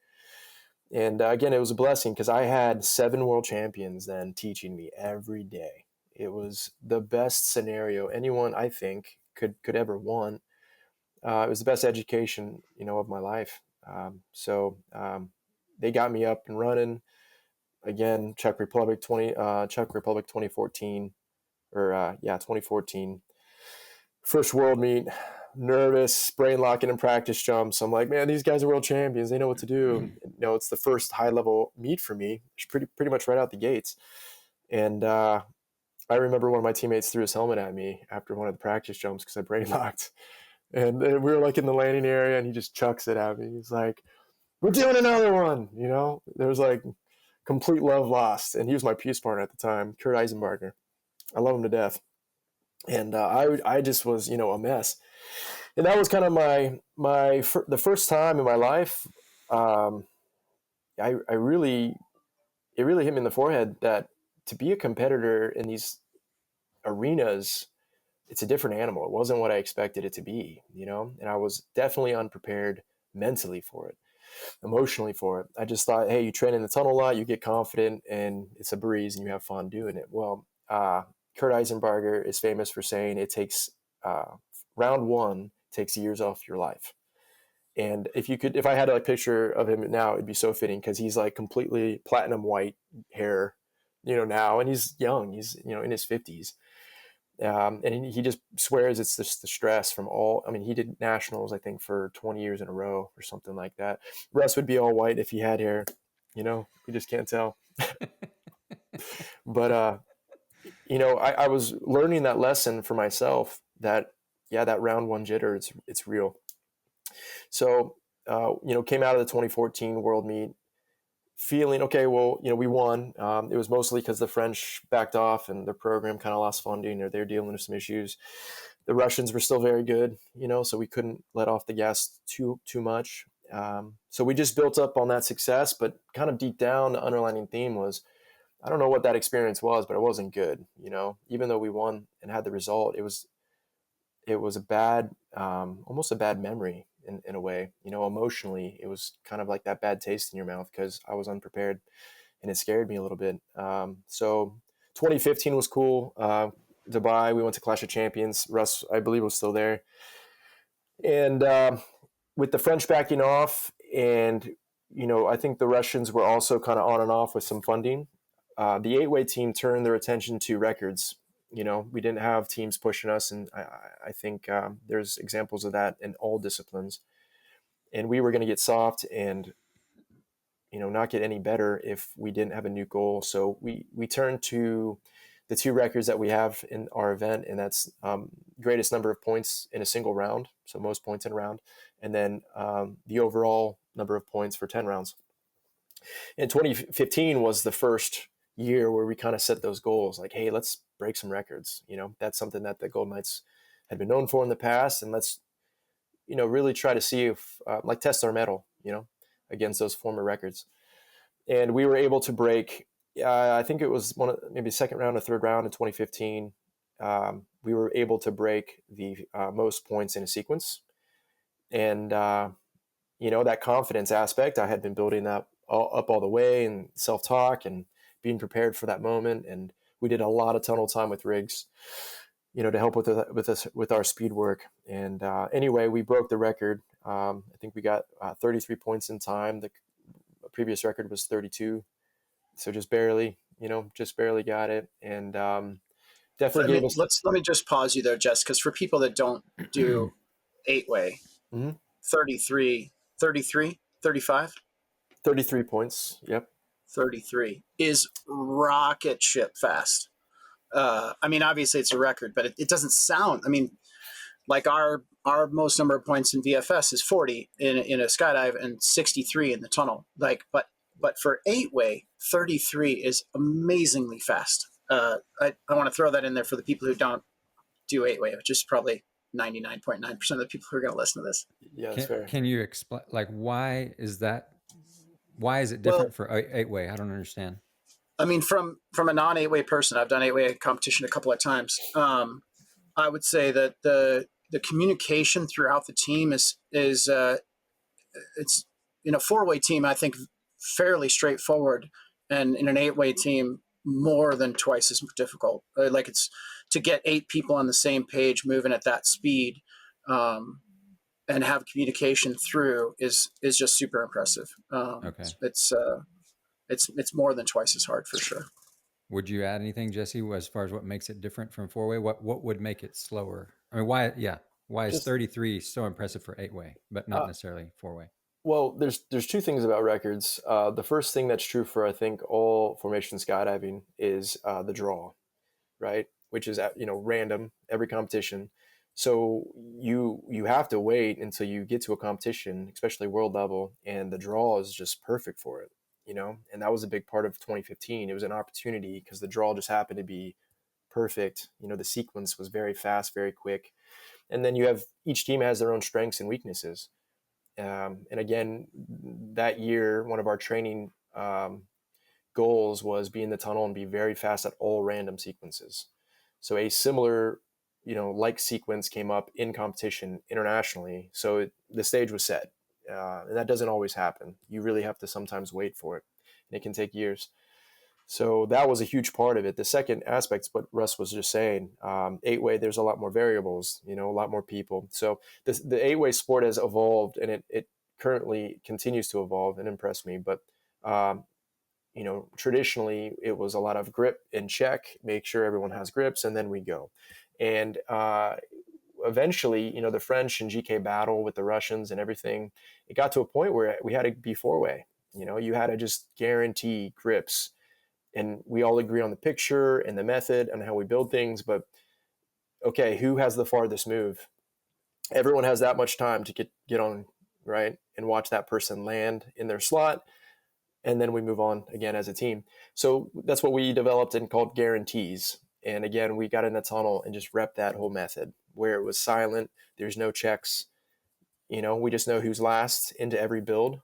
And again, it was a blessing because I had 7 world champions then teaching me every day. It was the best scenario anyone, I think, could ever want. It was the best education, of my life. So they got me up and running. Again, Czech Republic 2014, or 2014. First world meet, nervous, brain locking in practice jumps. I'm like, man, these guys are world champions. They know what to do. It's the first high level meet for me. It's pretty much right out the gates. And I remember one of my teammates threw his helmet at me after one of the practice jumps because I brain locked. And we were like in the landing area, and he just chucks it at me. He's like, we're doing another one. There was like complete love lost. And he was my peace partner at the time, Kurt Eisenbarger. I love him to death. And I just was, a mess. And that was kind of the first time in my life. Um, I really, it really hit me in the forehead that to be a competitor in these arenas, it's a different animal. It wasn't what I expected it to be, and I was definitely unprepared mentally for it, emotionally for it. I just thought, hey, you train in the tunnel a lot, you get confident, and it's a breeze, and you have fun doing it. Well, Kurt Eisenbarger is famous for saying it takes round one takes years off your life. And if I had a picture of him now, it'd be so fitting because he's like completely platinum white hair, now, and he's young. He's in his 50s, and he just swears it's just the stress from all. I mean, he did nationals, I think, for 20 years in a row or something like that. Russ would be all white if he had hair, we just can't tell. But I was learning that lesson for myself that yeah, that round one jitter, it's real. So, came out of the 2014 World Meet feeling, okay, well, we won. It was mostly because the French backed off and their program kind of lost funding, or they're dealing with some issues. The Russians were still very good, so we couldn't let off the gas too much. So we just built up on that success, but kind of deep down, the underlining theme was, I don't know what that experience was, but it wasn't good. Even though we won and had the result, it was a bad, almost a bad memory in a way. Emotionally, it was kind of like that bad taste in your mouth because I was unprepared, and it scared me a little bit. So 2015 was cool. Dubai, we went to Clash of Champions. Russ, I believe, was still there, and with the French backing off, and I think the Russians were also kind of on and off with some funding. The 8-way team turned their attention to records. We didn't have teams pushing us, and I think there's examples of that in all disciplines. And we were going to get soft and not get any better if we didn't have a new goal. So we turned to the two records that we have in our event, and that's greatest number of points in a single round, so most points in a round, and then the overall number of points for 10 rounds. And 2015 was the first year where we kind of set those goals, like, hey, let's break some records. That's something that the Gold Knights had been known for in the past, and let's really try to see if test our mettle against those former records. And we were able to break, I think it was maybe second round or third round in 2015. We were able to break the most points in a sequence. And, that confidence aspect, I had been building that up all the way, and self-talk and being prepared for that moment. And we did a lot of tunnel time with rigs, to help with our speed work. And anyway, we broke the record. I think we got 33 points in time. The previous record was 32. So just barely got it. And definitely gave us. Let me just pause you there, Jess, because for people that don't do 8-way, 33, 35? 33 points. Yep. 33 is rocket ship fast. I mean, obviously it's a record, but it doesn't sound, I mean, like our most number of points in VFS is 40 in a skydive and 63 in the tunnel. But for 8-way, 33 is amazingly fast. I want to throw that in there for the people who don't do 8-way, which is probably 99.9% of the people who are going to listen to this. Yeah, that's fair. Can you explain, why is that? Why is it different for 8-way? I don't understand. I mean, from a non-8-way person, I've done 8-way competition a couple of times. I would say that the communication throughout the team is it's 4-way team, I think, fairly straightforward, and in an 8-way team, more than twice as difficult. Like, it's to get 8 people on the same page moving at that speed, and have communication through is just super impressive. Okay. It's more than twice as hard for sure. Would you add anything, Jesse, as far as what makes it different from 4-way? What would make it slower? I mean, why is 33 so impressive for 8-way, but not necessarily 4-way? Well, there's two things about records. The first thing that's true for, I think, all formation skydiving is the draw, right? Which is random every competition. So you have to wait until you get to a competition, especially world level, and the draw is just perfect for it, and that was a big part of 2015. It was an opportunity because the draw just happened to be perfect. The sequence was very fast, very quick. And then each team has their own strengths and weaknesses. And again, that year, one of our training goals was be in the tunnel and be very fast at all random sequences. So a similar, like sequence came up in competition internationally. So the stage was set. And that doesn't always happen. You really have to sometimes wait for it. And it can take years. So that was a huge part of it. The second aspect is what Russ was just saying. 8-way, there's a lot more variables, a lot more people. So the 8-way sport has evolved, and it currently continues to evolve and impress me. But, traditionally it was a lot of grip and check, make sure everyone has grips, and then we go. And eventually, the French and GK battle with the Russians and everything, it got to a point where we had to be 4-way. You had to just guarantee grips. And we all agree on the picture and the method and how we build things. But, okay, who has the farthest move? Everyone has that much time to get on, right, and watch that person land in their slot. And then we move on again as a team. So that's what we developed and called guarantees. And again, we got in the tunnel and just rep that whole method where it was silent. There's no checks. We just know who's last into every build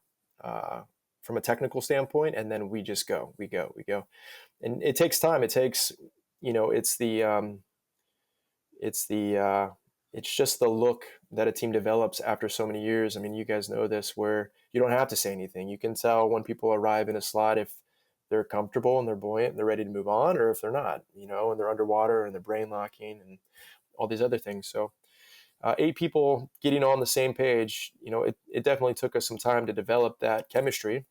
from a technical standpoint. And then we just go, we go. And it takes time. It takes, it's just the look that a team develops after so many years. I mean, you guys know this, where you don't have to say anything. You can tell when people arrive in a slot if they're comfortable and they're buoyant and they're ready to move on, or if they're not, and they're underwater and they're brain locking and all these other things. So 8 people getting on the same page, it definitely took us some time to develop that chemistry.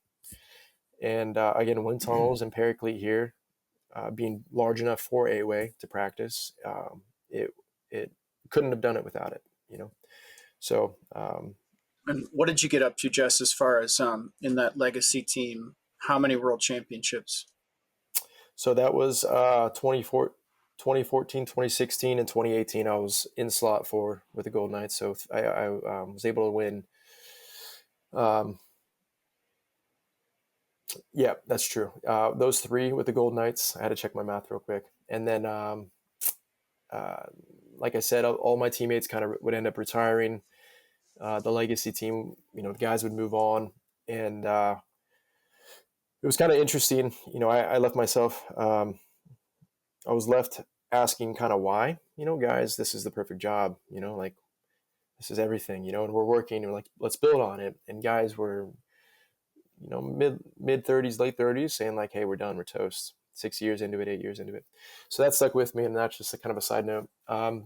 And again, wind tunnels and paraclete here, being large enough for 8-way to practice, it couldn't have done it without it, So. And what did you get up to, Jess, as far as in that legacy team? How many world championships? So that was 2014, 2016, and 2018. I was in slot 4 with the Gold Knights. So I was able to win. Yeah, that's true. Those 3 with the Gold Knights. I had to check my math real quick. And then, like I said, all my teammates kind of would end up retiring. The legacy team, the guys would move on. And it was kind of interesting. I left myself, I was left asking kind of why, guys, this is the perfect job, like this is everything, and we're working, and we're like, let's build on it. And guys were, mid 30s, late 30s saying like, hey, we're done, we're toast. 6 years into it, 8 years into it. So that stuck with me, and that's just a kind of a side note.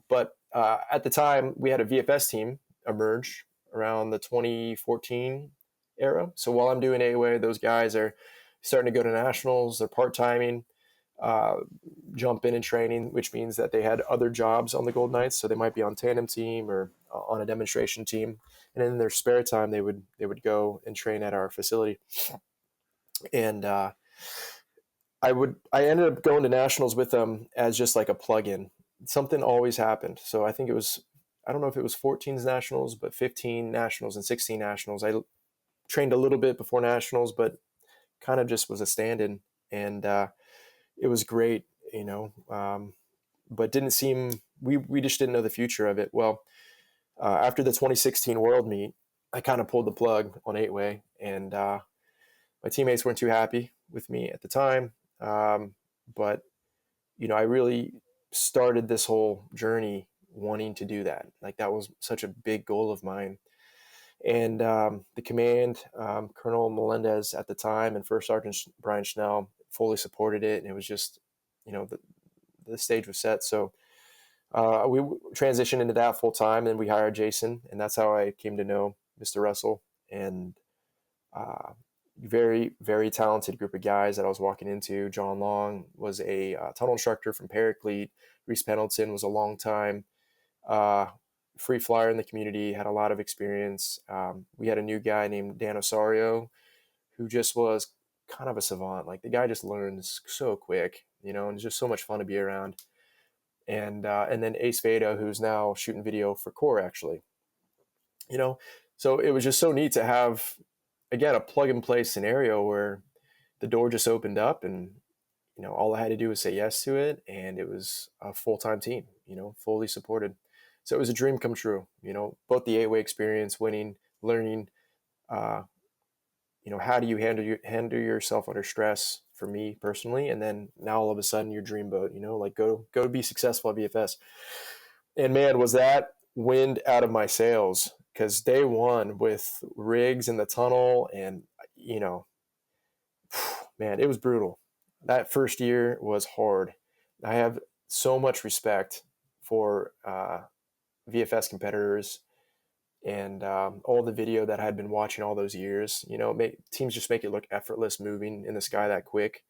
But at the time, we had a VFS team emerge around the 2014 era. So while I'm doing 8-way, those guys are starting to go to nationals. They're part-timing, jump in and training, which means that they had other jobs on the Gold Knights. So they might be on tandem team or on a demonstration team. And in their spare time, they would go and train at our facility. And I ended up going to nationals with them as just like a plug-in. Something always happened. So I think it was, I don't know if it was 14 nationals, but 15 nationals and 16 nationals. I trained a little bit before nationals, but kind of just was a stand-in. And it was great, but didn't seem, we just didn't know the future of it. Well, after the 2016 World Meet, I kind of pulled the plug on 8-way, and my teammates weren't too happy with me at the time. But, I really started this whole journey wanting to do that. Like that was such a big goal of mine. And the command, Colonel Melendez at the time, and First Sergeant Brian Schnell fully supported it. And it was just, the stage was set. So we transitioned into that full time, and we hired Jason. And that's how I came to know Mr. Russell. And very, very talented group of guys that I was walking into. John Long was a tunnel instructor from Paraclete. Reese Pendleton was a long time free flyer in the community, had a lot of experience. We had a new guy named Dan Osario, who just was kind of a savant. Like the guy just learns so quick, and it's just so much fun to be around. And then Ace Veda, who's now shooting video for Core, actually. So it was just so neat to have, again, a plug and play scenario where the door just opened up, and all I had to do was say yes to it, and it was a full-time team, fully supported. So it was a dream come true, both the 8-way experience, winning, learning, uh, how do you handle yourself under stress for me personally, and then now all of a sudden your dream boat, like go be successful at VFS. And man, was that wind out of my sails, because day one with rigs in the tunnel, and man, it was brutal. That first year was hard. I have so much respect for VFS competitors, and all the video that I had been watching all those years. Teams just make it look effortless moving in the sky that quick,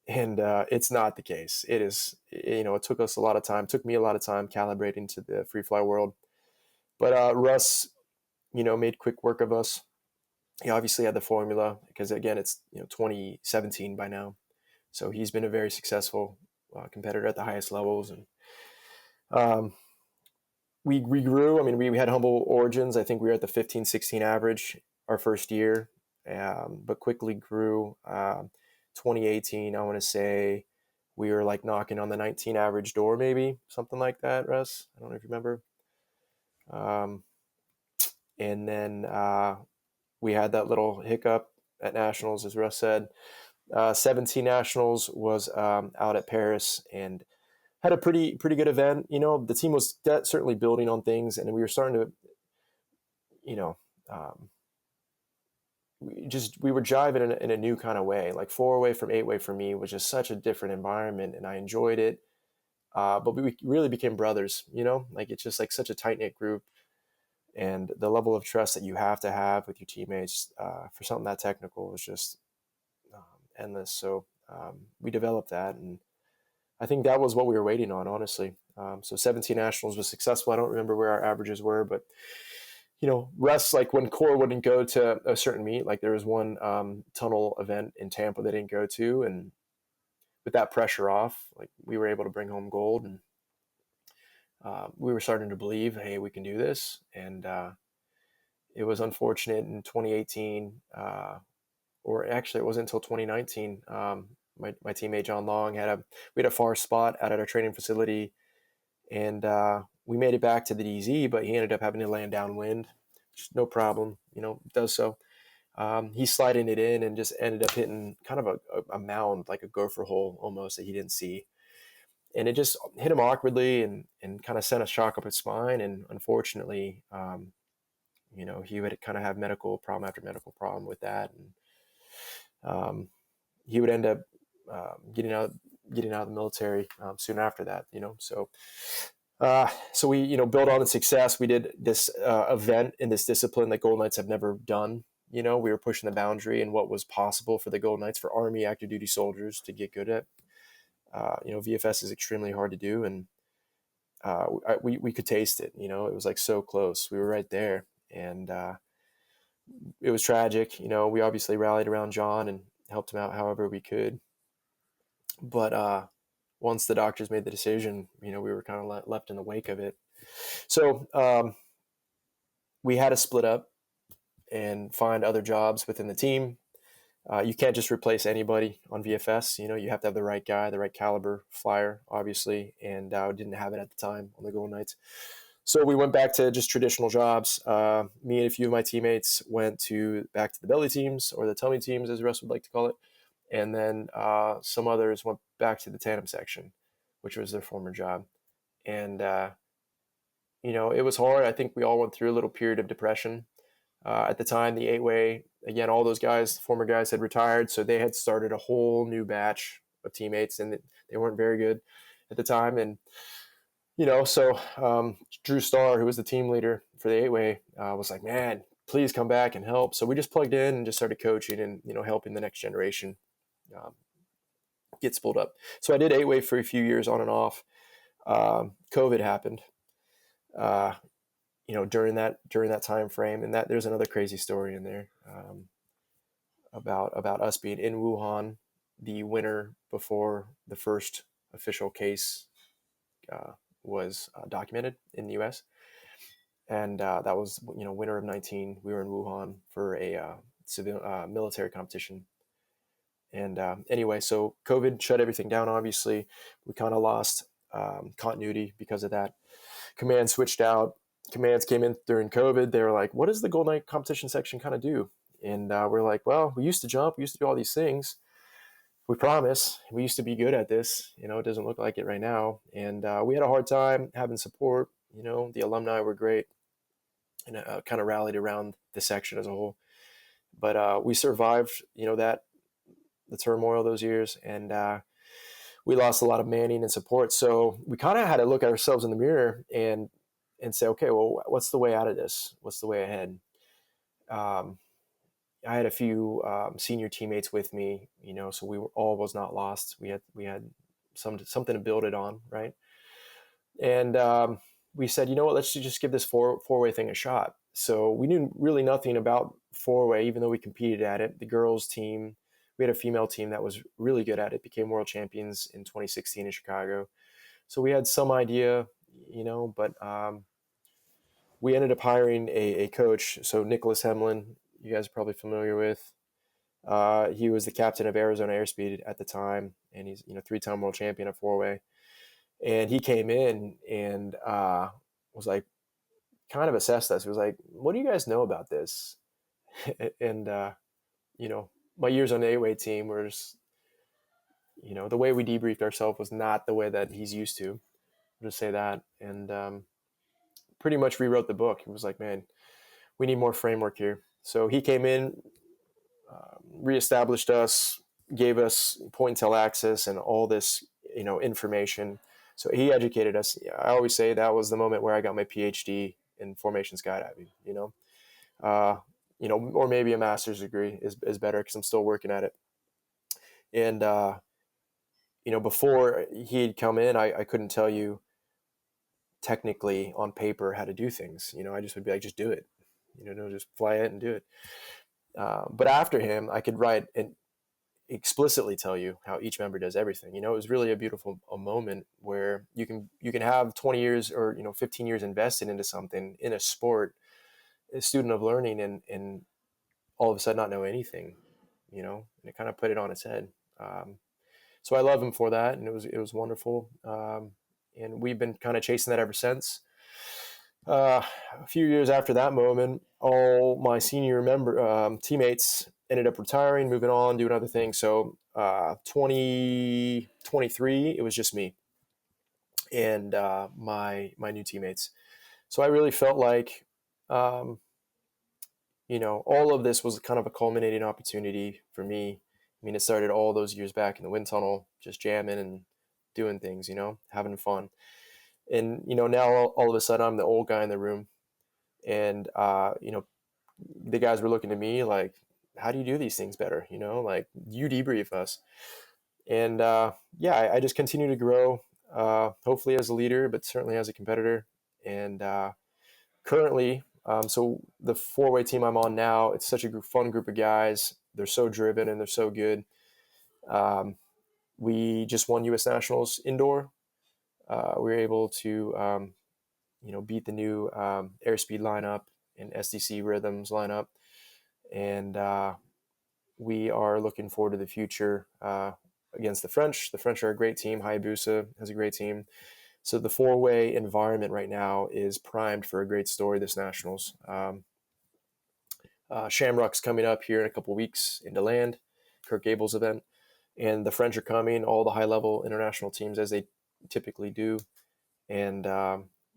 and it's not the case. It is. It took us a lot of time. Took me a lot of time calibrating to the free fly world. But Russ, made quick work of us. He obviously had the formula, because again, it's 2017 by now, so he's been a very successful competitor at the highest levels, and we grew. I mean, we had humble origins. I think we were at the 15, 16 average our first year, but quickly grew. 2018, I want to say we were like knocking on the 19 average door, maybe something like that, Russ. I don't know if you remember. And then we had that little hiccup at nationals, as Russ said. 17 nationals was out at Paris, and had a pretty good event. The team was certainly building on things, and we were starting to, we were jiving in a new kind of way. Like 4-way from 8-way for me was just such a different environment, and I enjoyed it. But we really became brothers. Like it's just like such a tight knit group, and the level of trust that you have to have with your teammates for something that technical was just endless. So we developed that, and I think that was what we were waiting on, honestly. So 17 nationals was successful. I don't remember where our averages were, but Russ, like when Core wouldn't go to a certain meet, like there was one tunnel event in Tampa they didn't go to, and with that pressure off, like we were able to bring home gold, and we were starting to believe, hey, we can do this. And it was unfortunate in 2018, or actually it wasn't until 2019. My teammate John Long we had a far spot out at our training facility, and we made it back to the DZ, but he ended up having to land downwind, which no problem, does so. He's sliding it in and just ended up hitting kind of a mound, like a gopher hole almost, that he didn't see. And it just hit him awkwardly and kind of sent a shock up his spine. And unfortunately, he would kind of have medical problem after medical problem with that. And he would end up getting out of the military soon after that, so we, built on the success. We did this event in this discipline that Gold Knights have never done. We were pushing the boundary and what was possible for the Gold Knights, for Army active duty soldiers to get good at. VFS is extremely hard to do, and we could taste it. It was like so close. We were right there, and it was tragic. We obviously rallied around John and helped him out however we could. But once the doctors made the decision, we were kind of left in the wake of it. So we had to split up and find other jobs within the team. You can't just replace anybody on VFS. You have to have the right guy, the right caliber flyer, obviously, and didn't have it at the time on the Golden Knights. So we went back to just traditional jobs. Me and a few of my teammates went back to the belly teams, or the tummy teams, as Russ would like to call it. And then some others went back to the tandem section, which was their former job. And, it was hard. I think we all went through a little period of depression. At the time, the 8-way, again, all those guys, former guys, had retired. So they had started a whole new batch of teammates, and they weren't very good at the time. And, so Drew Starr, who was the team leader for the 8-way, was like, man, please come back and help. So we just plugged in and just started coaching and, helping the next generation get spooled up. So I did 8-way for a few years on and off. COVID happened. During that time frame, and that there's another crazy story in there about us being in Wuhan the winter before the first official case was documented in the U.S. And that was winter of 19. We were in Wuhan for a civil military competition, And anyway, so COVID shut everything down. Obviously, we kind of lost continuity because of that. Command switched out. Commands came in during COVID. They were like, what does the Gold Knight competition section kind of do? And we're like, well, we used to jump. We used to do all these things. We promise. We used to be good at this. You know, it doesn't look like it right now. And we had a hard time having support. You know, the alumni were great and kind of rallied around the section as a whole. But we survived, you know, the turmoil those years. And we lost a lot of manning and support. So we kind of had to look at ourselves in the mirror and say, okay, well, what's the way out of this? What's the way ahead? I had a few senior teammates with me, you know, so we were all was not lost. We had something to build it on, right? And we said, you know what, let's just give this four-way thing a shot. So we knew really nothing about four-way, even though we competed at it. The girls team, we had a female team that was really good at it, became world champions in 2016 in Chicago. So we had some idea, you know, but we ended up hiring a coach. So Nicholas Hemlin, you guys are probably familiar with. He was the captain of Arizona Airspeed at the time, and he's, you know, 3-time world champion of four-way. And he came in and was like, kind of assessed us. He was like, what do you guys know about this? And, you know, my years on the 8-way team were just, you know, the way we debriefed ourselves was not the way that he's used to. I'll just say that. And pretty much rewrote the book. He was like, man, we need more framework here. So he came in, reestablished us, gave us point and tell access and all this, you know, information. So he educated us. I always say that was the moment where I got my PhD in formation skydiving, you know, or maybe a master's degree is better because I'm still working at it. And, you know, before he'd come in, I couldn't tell you technically on paper how to do things. You know, I just would be like, just do it, you know, just fly it and do it. But after him, I could write and explicitly tell you how each member does everything. You know, it was really a beautiful moment where you can have 20 years or, you know, 15 years invested into something in a sport, a student of learning, and all of a sudden not know anything, you know, and it kind of put it on its head. So I love him for that, and it was wonderful. And we've been kind of chasing that ever since. A few years after that moment, all my senior teammates ended up retiring, moving on, doing other things. So 2023, it was just me and my new teammates. So I really felt like, you know, all of this was kind of a culminating opportunity for me. I mean, it started all those years back in the wind tunnel, just jamming and doing things, you know, having fun. And, you know, now all of a sudden I'm the old guy in the room. And, you know, the guys were looking to me like, how do you do these things better? You know, like, you debrief us. And yeah, I just continue to grow, hopefully as a leader, but certainly as a competitor. And currently, so the four-way team I'm on now, it's such a fun group of guys. They're so driven and they're so good. We just won U.S. Nationals indoor. We were able to, you know, beat the new airspeed lineup and SDC rhythms lineup. And we are looking forward to the future against the French. The French are a great team. Hayabusa has a great team. So the four-way environment right now is primed for a great story this Nationals. Shamrock's coming up here in a couple weeks into land, Kirk Gable's event. And the French are coming, all the high-level international teams as they typically do. And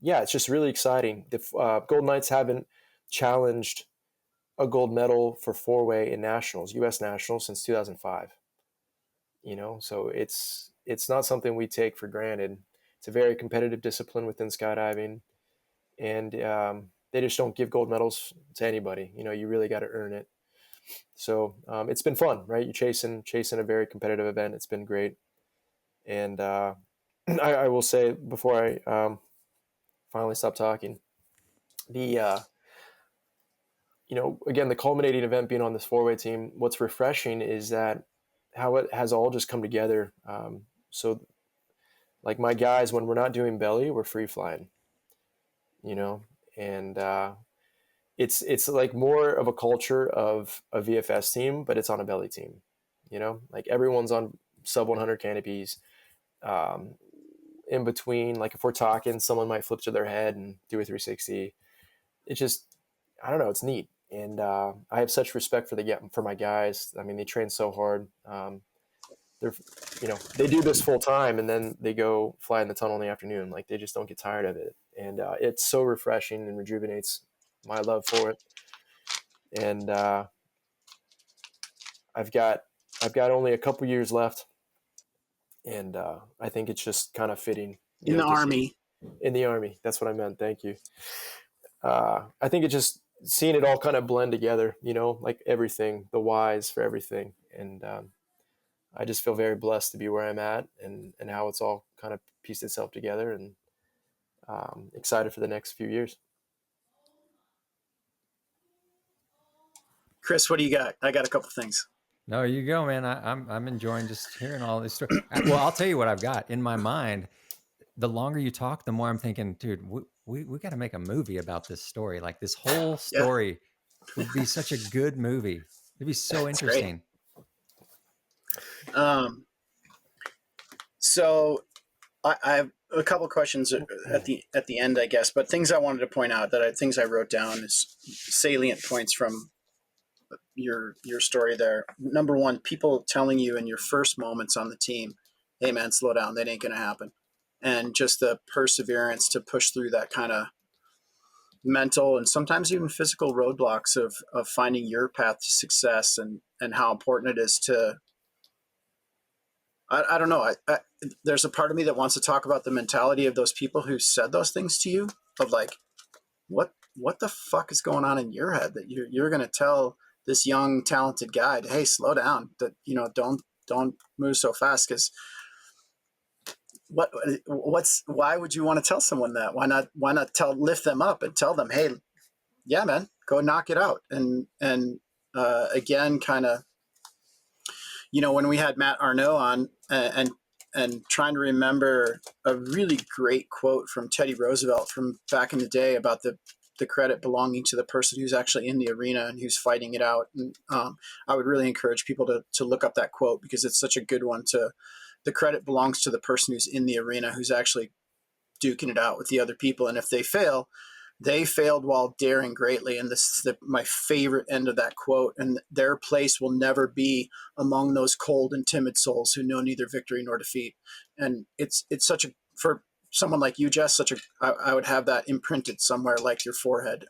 yeah, it's just really exciting. The Golden Knights haven't challenged a gold medal for four-way in nationals, U.S. nationals, since 2005. You know, so it's not something we take for granted. It's a very competitive discipline within skydiving, and they just don't give gold medals to anybody. You know, you really got to earn it. So it's been fun, right? You're chasing a very competitive event. It's been great, and I will say before I finally stop talking, the you know, again, the culminating event being on this four-way team, what's refreshing is that how it has all just come together. So like my guys, when we're not doing belly, we're free flying, you know, and it's like more of a culture of a VFS team, but it's on a belly team, like everyone's on sub 100 canopies. In between, like if we're talking, someone might flip to their head and do a 360. It's just, I don't know, it's neat. And I have such respect for my guys. I mean, they train so hard. They're, they do this full time and then they go fly in the tunnel in the afternoon. Like they just don't get tired of it. And it's so refreshing and rejuvenates my love for it. And I've got only a couple years left. And I think it's just kind of fitting. In the Army. In the Army. That's what I meant. Thank you. I think it's just seeing it all kind of blend together, like everything, the whys for everything. And I just feel very blessed to be where I'm at and how it's all kind of pieced itself together, and excited for the next few years. Chris, what do you got? I got a couple things. No, you go, man. I'm enjoying just hearing all this story. Well, I'll tell you what I've got in my mind. The longer you talk, the more I'm thinking, dude, we got to make a movie about this story. Like this whole story would be such a good movie. It'd be so interesting. So I have a couple of questions at the end, I guess, but things I wanted to point out things I wrote down is salient points from your story there. Number one, people telling you in your first moments on the team, hey man, slow down, that ain't going to happen. And just the perseverance to push through that kind of mental and sometimes even physical roadblocks of finding your path to success, and how important it is to, I don't know. There's a part of me that wants to talk about the mentality of those people who said those things to you, of like, what the fuck is going on in your head that you're going to tell this young talented guy, hey, slow down, that don't move so fast. Because why would you want to tell someone that? Why not lift them up and tell them, hey, yeah, man, go knock it out. And again, kind of, when we had Matt Arnaud on, and trying to remember a really great quote from Teddy Roosevelt from back in the day about the credit belonging to the person who's actually in the arena and who's fighting it out. And I would really encourage people to look up that quote, because it's such a good one. The credit belongs to the person who's in the arena, who's actually duking it out with the other people. And if they fail, they failed while daring greatly. And this is my favorite end of that quote. And their place will never be among those cold and timid souls who know neither victory nor defeat. And it's such a, for someone like you, Jess, I would have that imprinted somewhere like your forehead,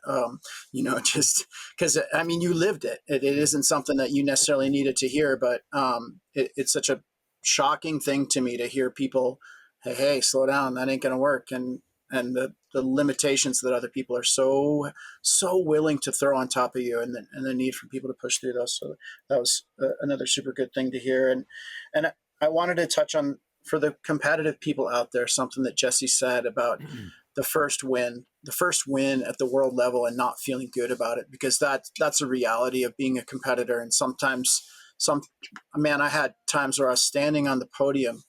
just because, I mean, you lived it. It isn't something that you necessarily needed to hear, but it's such a shocking thing to me to hear people, hey, slow down, that ain't going to work. And the limitations that other people are so willing to throw on top of you, and the need for people to push through those. So that was another super good thing to hear. And I wanted to touch on, for the competitive people out there, something that Jesse said about the first win at the world level and not feeling good about it, because that's a reality of being a competitor. And sometimes I had times where I was standing on the podium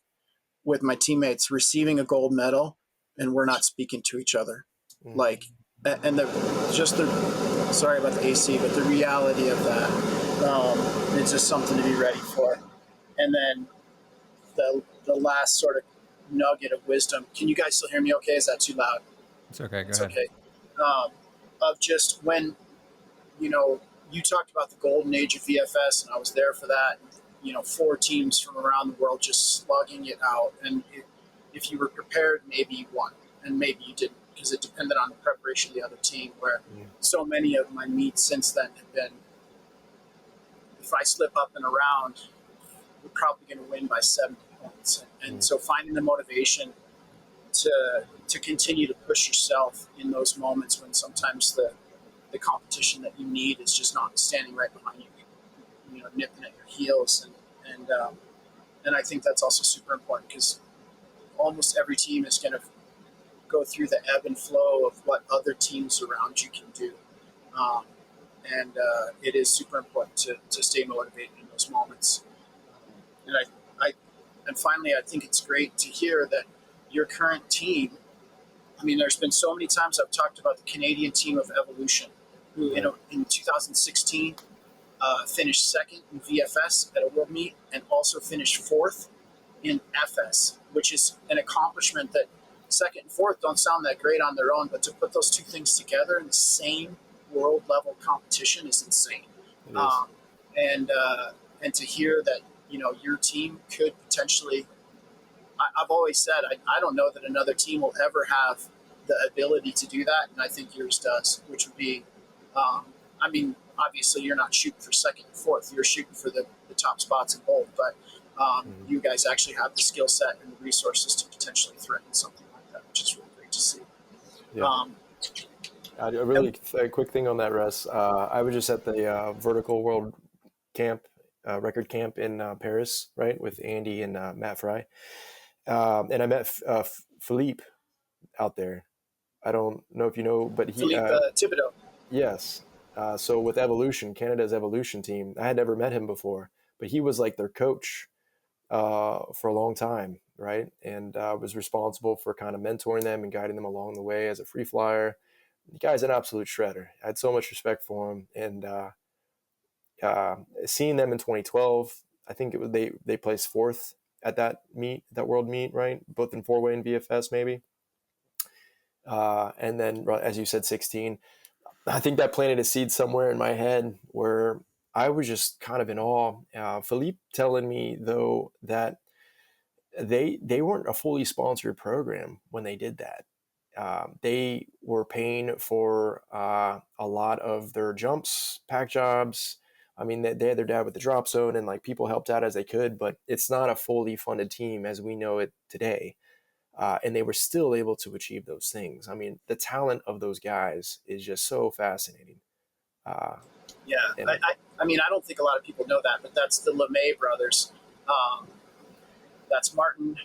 with my teammates receiving a gold medal, and we're not speaking to each other. Like, and sorry about the AC, but the reality of that, it's just something to be ready for. And then the last sort of nugget of wisdom. Can you guys still hear me okay? Is that too loud? It's okay. Go ahead. Okay. Of just when, you talked about the golden age of VFS, and I was there for that. 4 teams from around the world just slugging it out. And if you were prepared, maybe you won, and maybe you didn't, because it depended on the preparation of the other team, where so many of my meets since then have been, if I slip up in a round, we're probably going to win by 70 points. And so finding the motivation to continue to push yourself in those moments when sometimes the competition that you need is just not standing right behind you, nipping at your heels. And I think that's also super important, because almost every team is going to go through the ebb and flow of what other teams around you can do. And it is super important to stay motivated in those moments. And finally, I think it's great to hear that your current team, I mean, there's been so many times I've talked about the Canadian team of Evolution, who in 2016, finished second in VFS at a world meet, and also finished fourth in FS, which is an accomplishment that second and fourth don't sound that great on their own, but to put those two things together in the same world level competition is insane. It is. And to hear that, your team could potentially, I've always said, I don't know that another team will ever have the ability to do that, and I think yours does, which would be, obviously you're not shooting for second and fourth, you're shooting for the top spots in both, but you guys actually have the skill set and the resources to potentially threaten something like that, which is really great to see. Yeah. A quick thing on that, Russ. I was just at the Vertical World Camp, record camp in Paris, right, with Andy and Matt Fry. And I met Philippe out there. I don't know if you know, but he Philippe Thibodeau. Yes. So with Evolution, Canada's Evolution team, I had never met him before, but he was like their coach for a long time, right? And was responsible for kind of mentoring them and guiding them along the way as a free flyer. The guy's an absolute shredder. I had so much respect for him. And seeing them in 2012, I think it was they placed fourth at that world meet, right? Both in 4-way and VFS maybe. And then, as you said, 16. I think that planted a seed somewhere in my head where I was just kind of in awe. Philippe telling me, though, that they weren't a fully sponsored program when they did that. They were paying for a lot of their jumps, pack jobs. I mean, they had their dad with the drop zone, and like people helped out as they could, but it's not a fully funded team as we know it today. And they were still able to achieve those things. I mean, the talent of those guys is just so fascinating. I don't think a lot of people know that, but that's the LeMay brothers. That's Martin,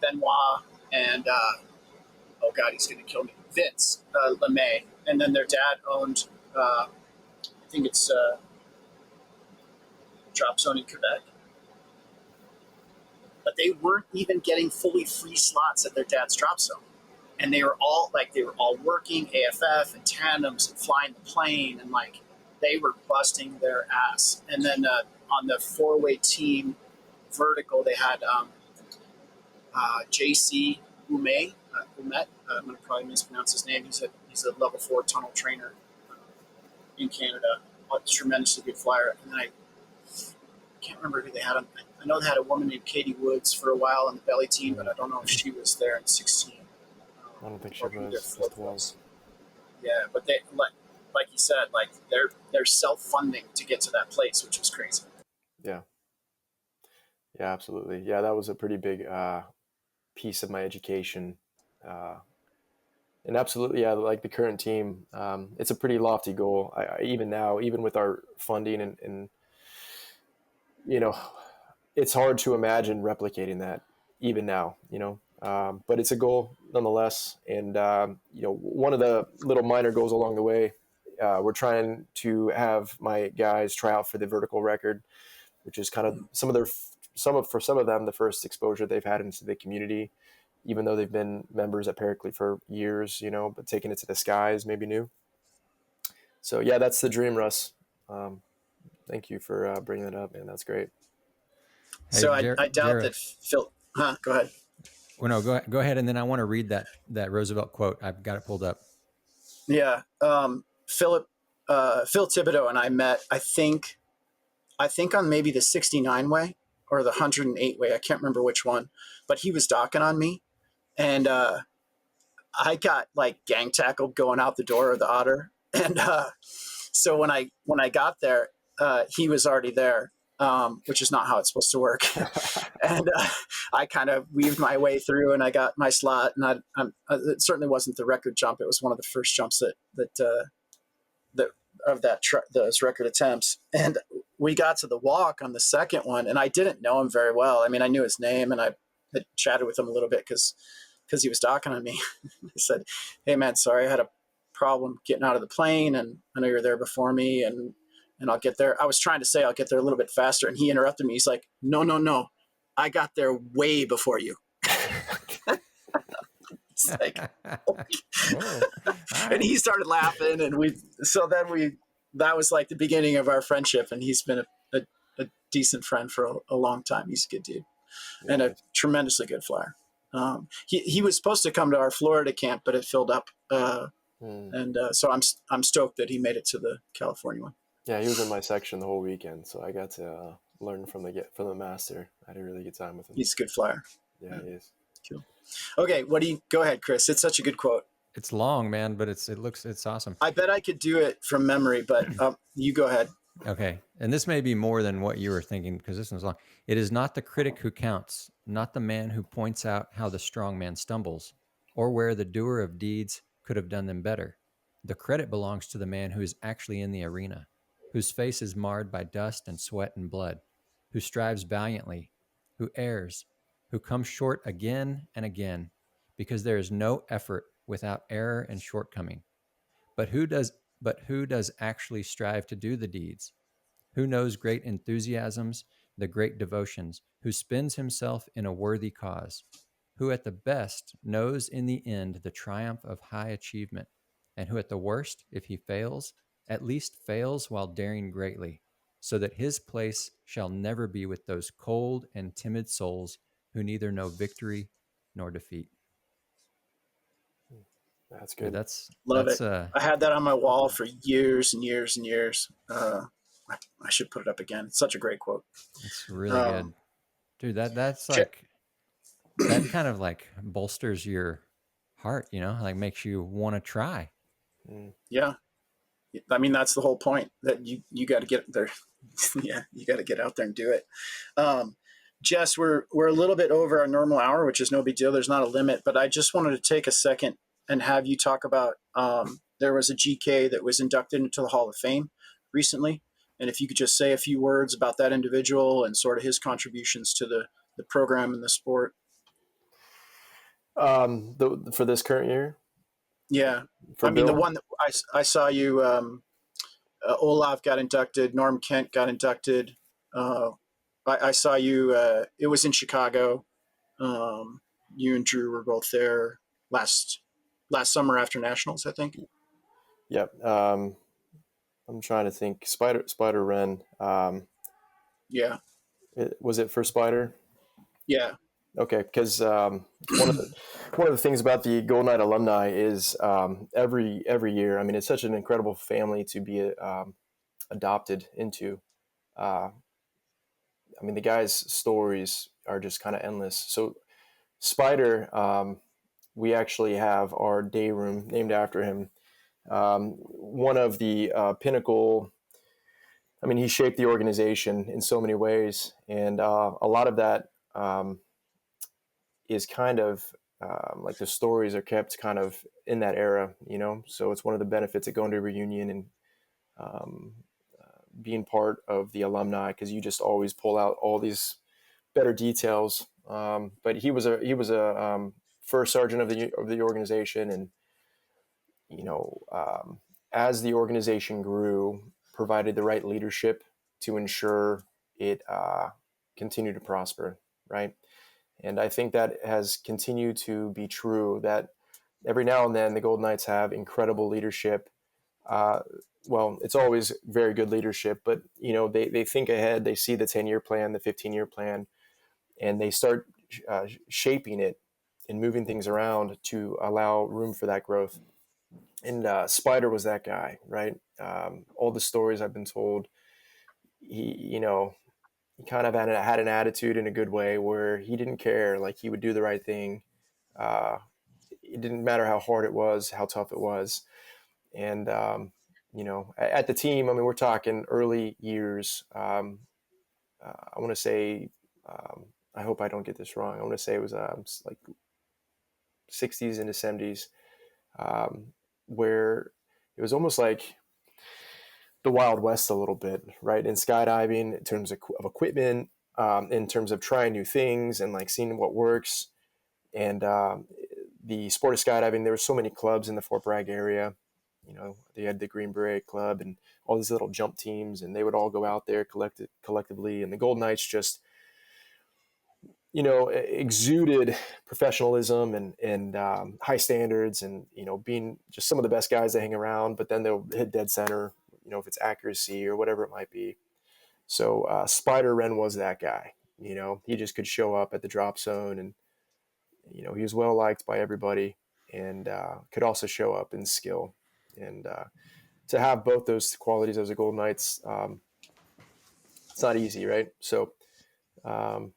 Benoit, and oh God, he's going to kill me, Vince LeMay. And then their dad owned, I think it's Drop Zone in Quebec. But they weren't even getting fully free slots at their dad's drop zone. And they were all working AFF and tandems and flying the plane, and like they were busting their ass. And then on the 4-way team vertical, they had Jesse Stahler. I'm going to probably mispronounce his name. He's a level 4 tunnel trainer in Canada. A tremendously good flyer. And then I can't remember who they had. I know they had a woman named Katie Woods for a while on the belly team, but I don't know if she was there in 16. I don't think she was. Yeah, but they like you said, like they're self-funding to get to that place, which was crazy. Yeah, absolutely. Yeah, that was a pretty big piece of my education. And absolutely, yeah, like the current team, it's a pretty lofty goal. Even now, even with our funding and it's hard to imagine replicating that even now, but it's a goal nonetheless. And, one of the little minor goals along the way, we're trying to have my guys try out for the vertical record, which is kind of for some of them, the first exposure they've had into the community, even though they've been members at Paraclete for years, but taking it to the sky is maybe new. So yeah, that's the dream, Russ. Thank you for bringing that up, man. That's great. Hey, so I doubt that Phil. Go ahead. Well, no, go ahead, and then I want to read that Roosevelt quote. I've got it pulled up. Yeah, Phil Thibodeau and I met. I think on maybe the 69 way or the 108 way. I can't remember which one, but he was docking on me, and I got like gang tackled going out the door of the Otter, and so when I got there, he was already there. Which is not how it's supposed to work. And I kind of weaved my way through, and I got my slot. And it certainly wasn't the record jump. It was one of the first jumps those record attempts. And we got to the walk on the second one, and I didn't know him very well. I mean, I knew his name, and I had chatted with him a little bit because he was docking on me. I said, "Hey, man, sorry, I had a problem getting out of the plane, and I know you're there before me, and I'll get there." I was trying to say I'll get there a little bit faster, and he interrupted me. He's like, no, I got there way before you. It's like, and he started laughing, and we that was like the beginning of our friendship, and he's been a decent friend for a long time. He's a good dude and a Nice. tremendously good flyer. He was supposed to come to our Florida camp, but it filled up. So I'm stoked that he made it to the California one. Yeah, he was in my section the whole weekend, so I got to learn from the master. I had a really good time with him. He's a good flyer. Yeah, he is. Cool. Okay, go ahead, Chris. It's such a good quote. It's long, man, but it's awesome. I bet I could do it from memory, but you go ahead. Okay. And this may be more than what you were thinking because this one's long. It is not the critic who counts, not the man who points out how the strong man stumbles or where the doer of deeds could have done them better. The credit belongs to the man who is actually in the arena, whose face is marred by dust and sweat and blood, who strives valiantly, who errs, who comes short again and again, because there is no effort without error and shortcoming. But who does actually strive to do the deeds? Who knows great enthusiasms, the great devotions, who spends himself in a worthy cause, who at the best knows in the end the triumph of high achievement, and who at the worst, if he fails, at least fails while daring greatly, so that his place shall never be with those cold and timid souls who neither know victory nor defeat. That's Dude, good. Love it. I had that on my wall for years and years and years. I should put it up again. It's such a great quote. It's really good. Dude, that's like, that kind of like bolsters your heart, like makes you want to try. Yeah. I mean, that's the whole point, that you got to get there. Yeah, you got to get out there and do it. Jess, we're a little bit over our normal hour, which is no big deal. There's not a limit, but I just wanted to take a second and have you talk about, there was a GK that was inducted into the Hall of Fame recently. And if you could just say a few words about that individual and sort of his contributions to the program and the sport. For this current year? Yeah. For I mean, the Bill? one that I saw you, Olav got inducted, Norm Kent got inducted. I saw you, it was in Chicago. You and Drew were both there last summer after Nationals, I think. Yep. I'm trying to think. Spider Ren. Yeah. Was it for Spider? Yeah. Okay, because one of the things about the Golden Knight alumni is every year. I mean, it's such an incredible family to be adopted into. I mean, the guy's stories are just kind of endless. So, Spider, we actually have our day room named after him. One of the pinnacle. I mean, he shaped the organization in so many ways, and a lot of that is kind of like the stories are kept kind of in that era, So it's one of the benefits of going to a reunion and being part of the alumni, because you just always pull out all these better details. But he was a first sergeant of the organization, and as the organization grew, provided the right leadership to ensure it continued to prosper, right? And I think that has continued to be true, that every now and then the Golden Knights have incredible leadership. Well, it's always very good leadership, but they think ahead, they see the 10-year plan, the 15-year plan, and they start shaping it and moving things around to allow room for that growth. And Spider was that guy, right? All the stories I've been told, he kind of had an attitude in a good way where he didn't care. Like, he would do the right thing. It didn't matter how hard it was, how tough it was. And, at the team, I mean, we're talking early years. I want to say, I hope I don't get this wrong. I want to say it was like 60s into 70s, where it was almost like the Wild West a little bit, right? In skydiving, in terms of equipment, in terms of trying new things and like seeing what works. And the sport of skydiving, there were so many clubs in the Fort Bragg area. They had the Green Beret Club and all these little jump teams, and they would all go out there collectively. And the Golden Knights just, exuded professionalism and high standards, and being just some of the best guys that hang around. But then they'll hit dead center if it's accuracy or whatever it might be. So Spider Ren was that guy. He just could show up at the drop zone, and he was well liked by everybody, and could also show up in skill. And to have both those qualities as a Golden Knights, it's not easy, right? So, um,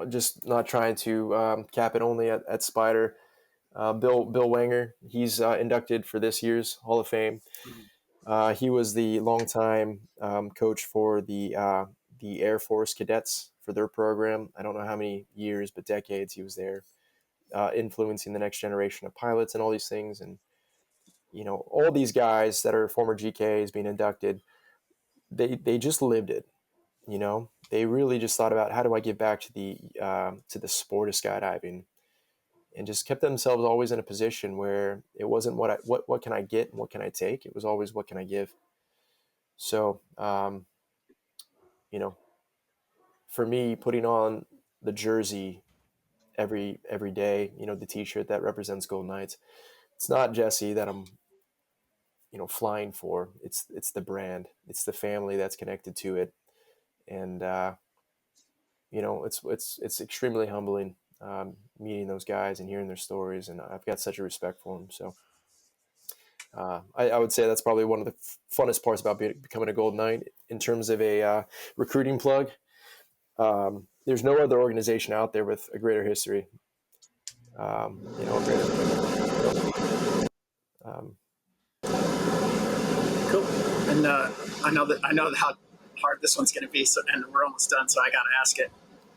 just not trying to cap it only at Spider. Bill Wenger, he's inducted for this year's Hall of Fame. He was the longtime coach for the Air Force cadets for their program. I don't know how many years, but decades he was there, influencing the next generation of pilots and all these things. And all these guys that are former GKs being inducted, they just lived it. They really just thought about, how do I give back to the sport of skydiving, and just kept themselves always in a position where it wasn't what can I get and what can I take. It was always, what can I give. So, for me, putting on the jersey every day, the T-shirt that represents Golden Knights, it's not Jesse that I'm, flying for. It's the brand. It's the family that's connected to it, and it's extremely humbling meeting those guys and hearing their stories, and I've got such a respect for them. So. I would say that's probably one of the funnest parts about becoming a Golden Knight. In terms of a recruiting plug, there's no other organization out there with a greater history. Cool. And I know how hard this one's going to be. So, and we're almost done, so I got to ask it.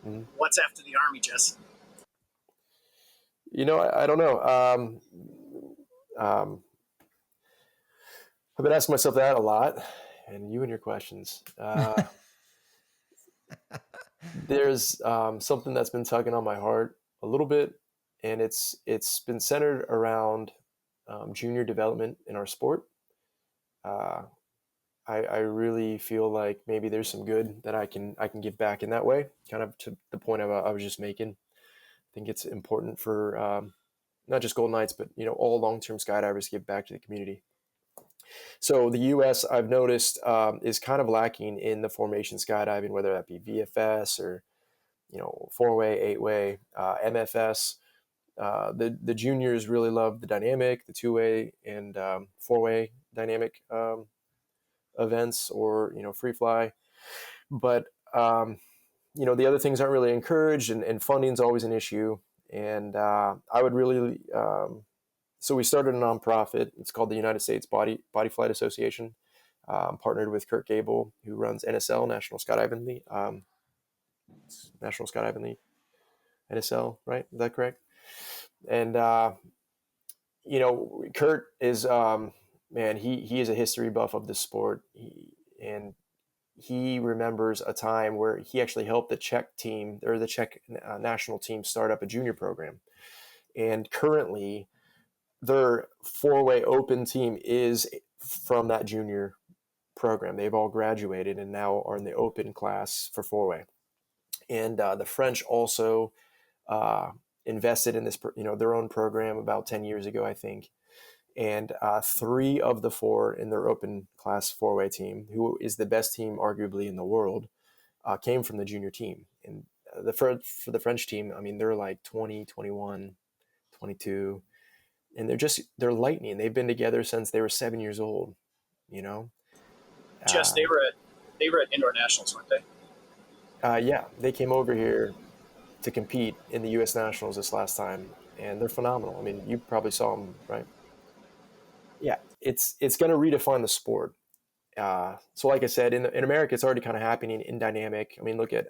Mm-hmm. What's after the Army, Jess? I don't know. I've been asking myself that a lot, and you and your questions. There's something that's been tugging on my heart a little bit, and it's been centered around junior development in our sport. I really feel like maybe there's some good that I can give back in that way, kind of to the point I was just making. I think it's important for not just Golden Knights, but all long-term skydivers to give back to the community. So the U.S., I've noticed, is kind of lacking in the formation skydiving, whether that be VFS or 4-way, 8-way, MFS. The juniors really love the dynamic, the 2-way and 4-way dynamic events, or free fly. But the other things aren't really encouraged, and funding is always an issue. And I would really so we started a nonprofit. It's called the United States Body Flight Association. Partnered with Kurt Gable, who runs NSL, National Skydiving League. National Skydiving League, NSL, right? Is that correct? And Kurt is man. He is a history buff of the sport, and he remembers a time where he actually helped the Czech team, or the Czech national team, start up a junior program. And currently, their 4-way open team is from that junior program. They've all graduated and now are in the open class for 4-way. And the French also invested in this, their own program about 10 years ago, I think. And 3 of the 4 in their open class 4-way team, who is the best team arguably in the world, came from the junior team. And for the French team, I mean, they're like 20, 21, 22, and they're lightning. They've been together since they were 7 years old, Jess, they were at indoor nationals, weren't they? Yeah, they came over here to compete in the U.S. Nationals this last time, and they're phenomenal. I mean, you probably saw them, right? Yeah, it's going to redefine the sport. So like I said, in America, it's already kind of happening in dynamic. I mean, look at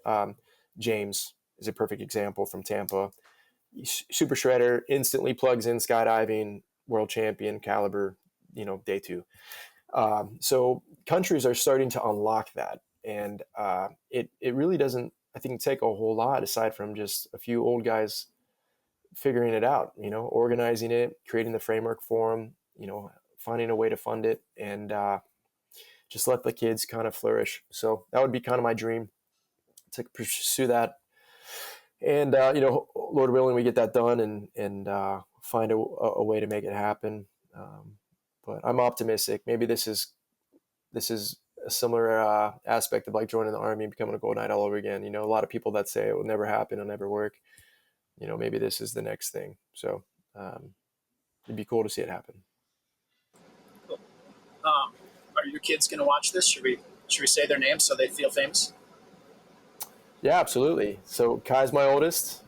James is a perfect example from Tampa. Super shredder, instantly plugs in skydiving, world champion caliber, day 2. So countries are starting to unlock that. And it really doesn't, I think, take a whole lot aside from just a few old guys figuring it out, organizing it, creating the framework for them, finding a way to fund it, and just let the kids kind of flourish. So that would be kind of my dream, to pursue that. And, Lord willing, we get that done and find a way to make it happen. But I'm optimistic. Maybe this is this is a similar aspect of like joining the Army and becoming a Gold Knight all over again. A lot of people that say it will never happen, it'll never work. Maybe this is the next thing. So it'd be cool to see it happen. Cool. Are your kids going to watch this? Should we say their names so they feel famous? Yeah, absolutely. So Kai's my oldest,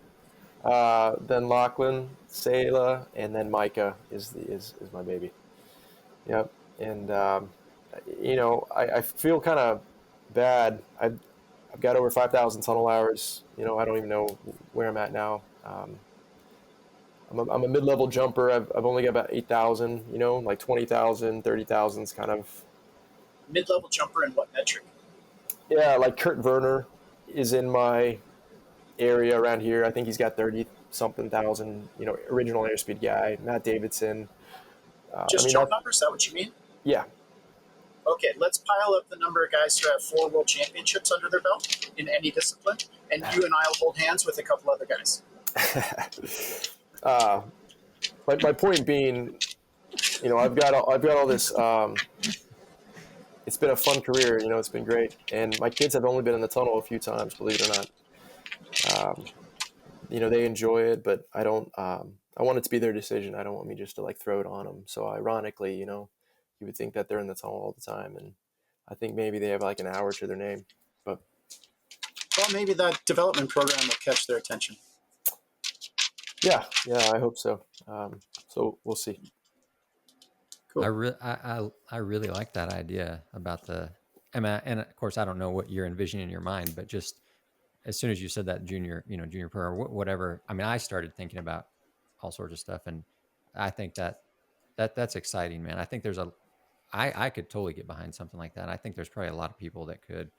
then Lachlan, Sayla, and then Micah is my baby. Yep. And I feel kind of bad. I've got over 5,000 tunnel hours. I don't even know where I'm at now. I'm a mid-level jumper. I've only got about 8,000. Like 20,000, 30,000 is kind of mid-level jumper in what metric? Yeah, like Kurt Werner is in my area around here. I think he's got 30-something thousand. Original airspeed guy. Matt Davidson. Just jump numbers? Is that what you mean? Yeah. Okay, let's pile up the number of guys who have 4 world championships under their belt in any discipline, and you and I will hold hands with a couple other guys. My point being, I've got all this. It's been a fun career, it's been great, and my kids have only been in the tunnel a few times, believe it or not. They enjoy it, but I don't. I want it to be their decision. I don't want me just to like throw it on them. So ironically, you would think that they're in the tunnel all the time, and I think maybe they have like an hour to their name. But well, maybe that development program will catch their attention. Yeah, I hope so. So we'll see. Cool. I really like that idea about and of course I don't know what you're envisioning in your mind, but just as soon as you said that junior pro or whatever, I mean, I started thinking about all sorts of stuff, and I think that's exciting, man. I think I could totally get behind something like that. I think there's probably a lot of people that could,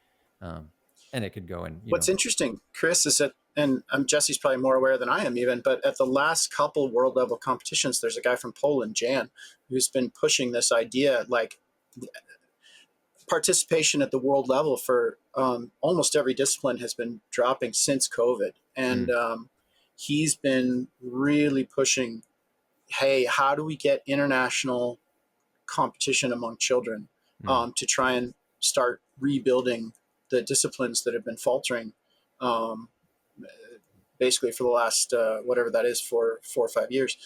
and it could go in. What's interesting, Chris, is that, and Jesse's probably more aware than I am even, but at the last couple world level competitions, there's a guy from Poland, Jan, who's been pushing this idea, like participation at the world level for almost every discipline has been dropping since COVID. And he's been really pushing, hey, how do we get international competition among children to try and start rebuilding the disciplines that have been faltering basically for the last whatever that is, for 4 or 5 years.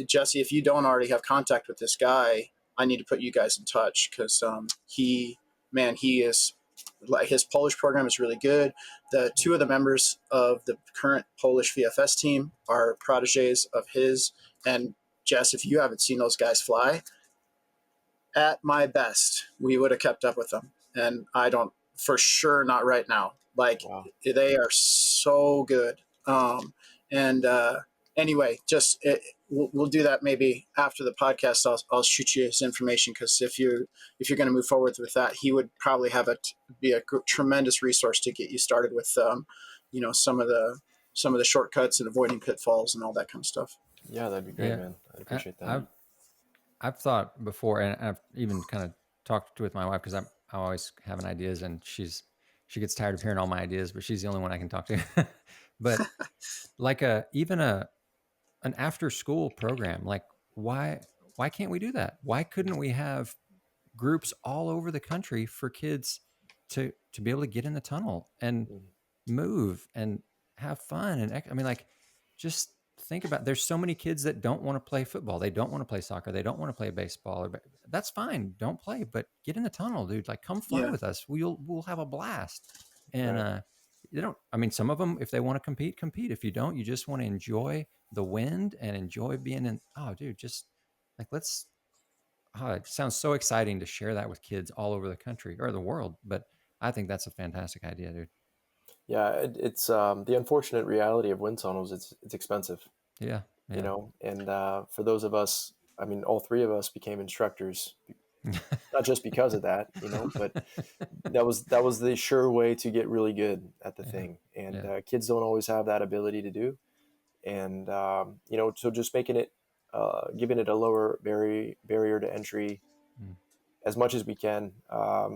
Jesse, if you don't already have contact with this guy, I need to put you guys in touch, because he is like, his Polish program is really good. The 2 of the members of the current Polish VFS team are proteges of his. And Jess, if you haven't seen those guys fly, at my best, we would have kept up with them. And I don't, for sure, not right now. Like, wow. They are so good. Anyway, just we'll do that maybe after the podcast. I'll shoot you his information, because if you're going to move forward with that, he would probably be a tremendous resource to get you started with some of the shortcuts and avoiding pitfalls and all that kind of stuff. Yeah, that'd be great, man. I'd appreciate that. I've thought before, and I've even kind of talked with my wife, because I'm always having ideas, and she gets tired of hearing all my ideas, but she's the only one I can talk to. But like even an after school program, like why can't we do that? Why couldn't we have groups all over the country for kids to be able to get in the tunnel and move and have fun? And I mean, like, just think about, there's so many kids that don't want to play football, they don't want to play soccer, they don't want to play baseball, that's fine, don't play, but get in the tunnel, dude. Like, come fly with us, we'll have a blast. And some of them, if they want to compete. If you don't, you just want to enjoy the wind and enjoy being in, just like, it sounds so exciting to share that with kids all over the country or the world. But I think that's a fantastic idea, dude. Yeah, it's the unfortunate reality of wind tunnels. It's expensive. Yeah. And for those of us, I mean, all 3 of us became instructors, not just because of that, but that was the sure way to get really good at the thing. And kids don't always have that ability to do. And so just making it, giving it a lower barrier to entry as much as we can. I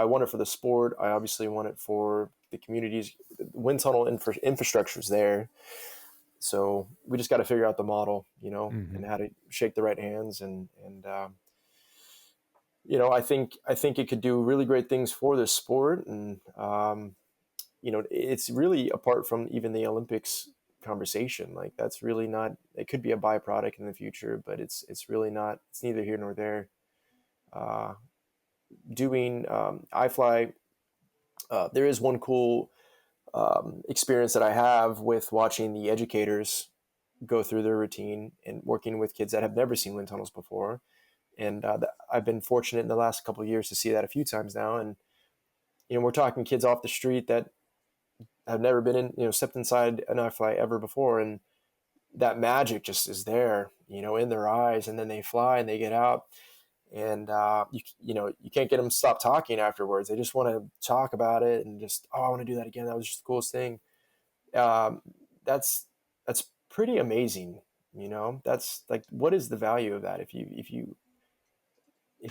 want it for the sport. I obviously want it for the communities. Wind tunnel infrastructure is there. So we just got to figure out the model, and how to shake the right hands and I think it could do really great things for the sport, and it's really apart from even the Olympics conversation. Like that's really not. It could be a byproduct in the future, but it's really not. It's neither here nor there. Doing iFly, there is one cool experience that I have with watching the educators go through their routine and working with kids that have never seen wind tunnels before. And I've been fortunate in the last couple of years to see that a few times now. And, we're talking kids off the street that have never been in, stepped inside an iFly ever before. And that magic just is there, in their eyes. And then they fly and they get out. And, you can't get them to stop talking afterwards. They just want to talk about it and just, oh, I want to do that again. That was just the coolest thing. That's pretty amazing. That's like, what is the value of that? If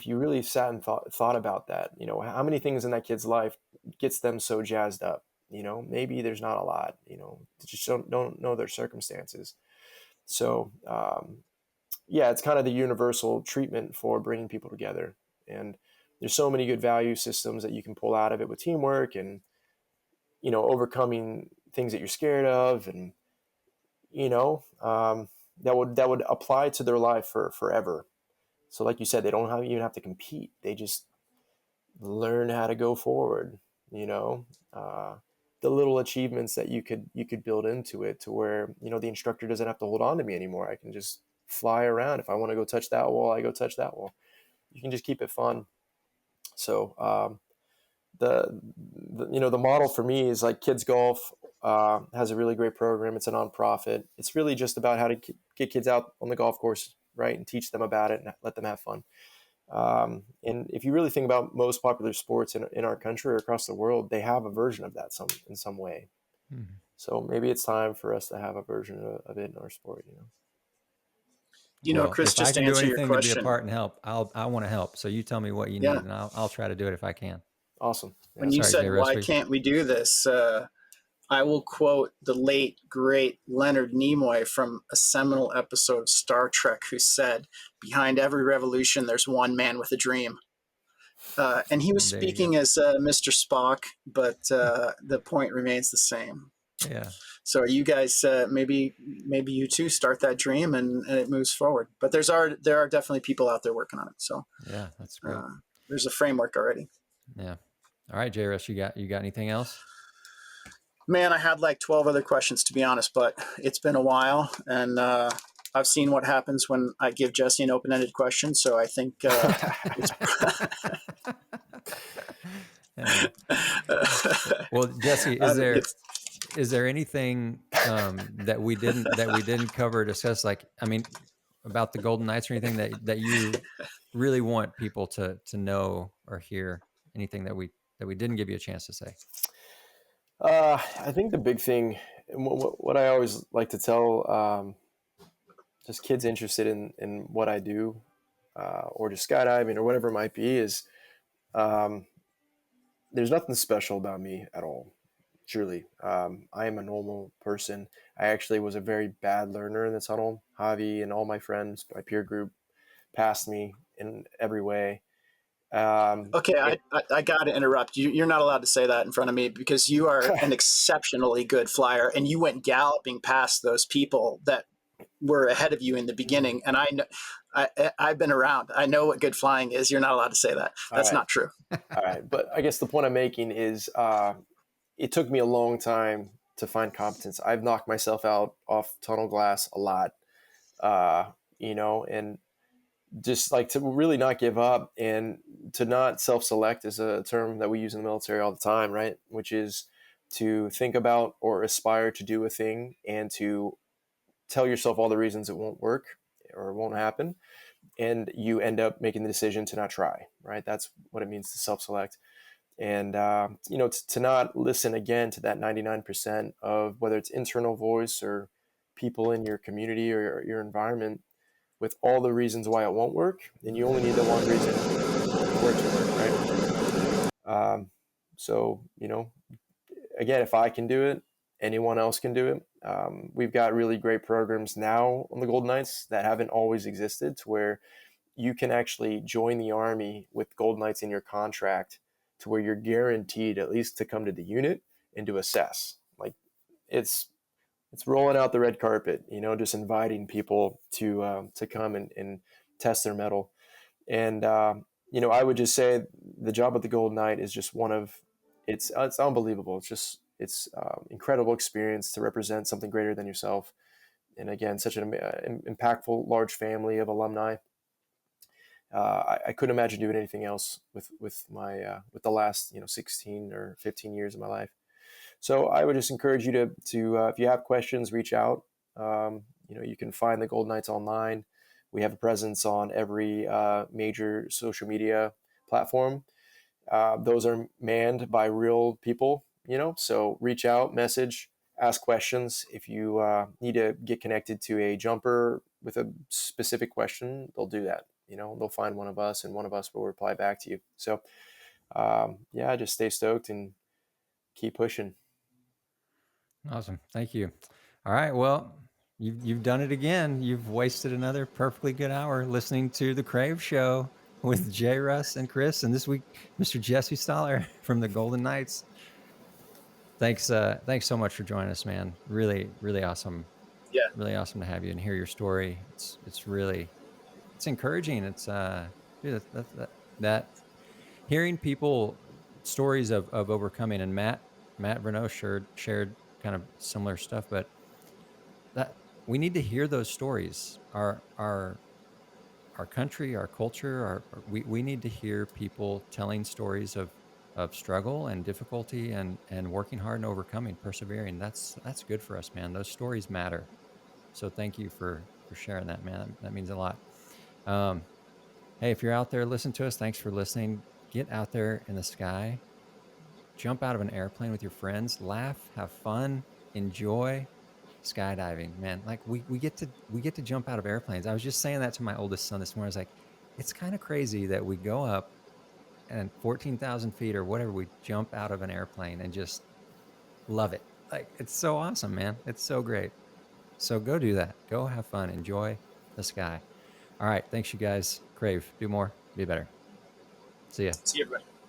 you really sat and thought about that, how many things in that kid's life gets them so jazzed up? Maybe there's not a lot, they just don't know their circumstances. So, yeah, it's kind of the universal treatment for bringing people together. And there's so many good value systems that you can pull out of it with teamwork and, overcoming things that you're scared of. And, that would apply to their life for forever. So like you said, they don't even have to compete. They just learn how to go forward, the little achievements that you could build into it to where, the instructor doesn't have to hold on to me anymore. I can just fly around. If I want to go touch that wall, I go touch that wall. You can just keep it fun. So the model for me is like Kids Golf has a really great program. It's a nonprofit. It's really just about how to get kids out on the golf course, right, and teach them about it and let them have fun. And if you really think about most popular sports in our country or across the world, they have a version of that in some way. Mm-hmm. So maybe it's time for us to have a version of it in our sport. Chris, if just I can to do answer your anything question, to be a part and help, I want to help. So you tell me what you need, and I'll try to do it if I can. Awesome. Yeah. When you said, JRuss, why can't we do this? I will quote the late, great Leonard Nimoy from a seminal episode of Star Trek, who said, behind every revolution, there's one man with a dream. And he was speaking as Mr. Spock, but the point remains the same. Yeah. So you guys, maybe you too start that dream and it moves forward. But there are definitely people out there working on it. So yeah, that's great. There's a framework already. Yeah. All right, JRuss, you got anything else? Man, I had like 12 other questions, to be honest, but it's been a while, and I've seen what happens when I give Jesse an open-ended question. So I think it's. Well, Jesse, is there anything that we didn't cover or discuss? Like, I mean, about the Golden Knights or anything that you really want people to know or hear? Anything that we didn't give you a chance to say? I think the big thing, what I always like to tell just kids interested in what I do, or just skydiving or whatever it might be, is there's nothing special about me at all. Truly, I am a normal person. I actually was a very bad learner in the tunnel. Javi and all my friends, my peer group, passed me in every way. Okay, I got to interrupt. You're not allowed to say that in front of me, because you are an exceptionally good flyer, and you went galloping past those people that were ahead of you in the beginning. And I've been around. I know what good flying is. You're not allowed to say that. That's not true. All right, but I guess the point I'm making is it took me a long time to find competence. I've knocked myself out off tunnel glass a lot, and just like to really not give up and to not self-select is a term that we use in the military all the time, right? Which is to think about or aspire to do a thing and to tell yourself all the reasons it won't work or it won't happen. And you end up making the decision to not try, right? That's what it means to self-select. And, to not listen again to that 99% of whether it's internal voice or people in your community or your environment with all the reasons why it won't work. And you only need the one reason for it to work, right? So, again, if I can do it, anyone else can do it. We've got really great programs now on the Golden Knights that haven't always existed, to where you can actually join the Army with Gold Knights in your contract to where you're guaranteed at least to come to the unit and to assess. Like it's rolling out the red carpet, just inviting people to come and test their mettle. And I would just say the job of the Gold Knight is just it's unbelievable. It's incredible experience to represent something greater than yourself. And again, such an impactful, large family of alumni. I couldn't imagine doing anything else with with the last 16 or 15 years of my life. So I would just encourage you to if you have questions, reach out. You can find the Gold Knights online. We have a presence on every major social media platform. Those are manned by real people, so reach out, message, ask questions. If you need to get connected to a jumper with a specific question, they'll do that. They'll find one of us and one of us will reply back to you. So just stay stoked and keep pushing. Awesome. Thank you. All right. Well, you've done it again. You've wasted another perfectly good hour listening to the Krāv Show with JRuss and Chris, and this week, Mr. Jesse Stahler from the Golden Knights. Thanks so much for joining us, man. Really, really awesome. Yeah. Really awesome to have you and hear your story. It's encouraging. It's dude, that hearing people stories of overcoming, and Matt Renault shared kind of similar stuff, but that we need to hear those stories. Our country, our culture, we need to hear people telling stories of struggle and difficulty and working hard and overcoming, persevering. That's good for us, man. Those stories matter. So thank you for sharing that, man. That means a lot. Hey, if you're out there, listen to us. Thanks for listening. Get out there in the sky. Jump out of an airplane with your friends. Laugh, have fun, enjoy skydiving, man. Like we get to jump out of airplanes. I was just saying that to my oldest son this morning. I was like, it's kind of crazy that we go up and 14,000 feet or whatever, we jump out of an airplane and just love it. Like, it's so awesome, man. It's so great. So go do that. Go have fun. Enjoy the sky. All right. Thanks, you guys. Krāv. Do more. Be better. See ya. See you, everybody.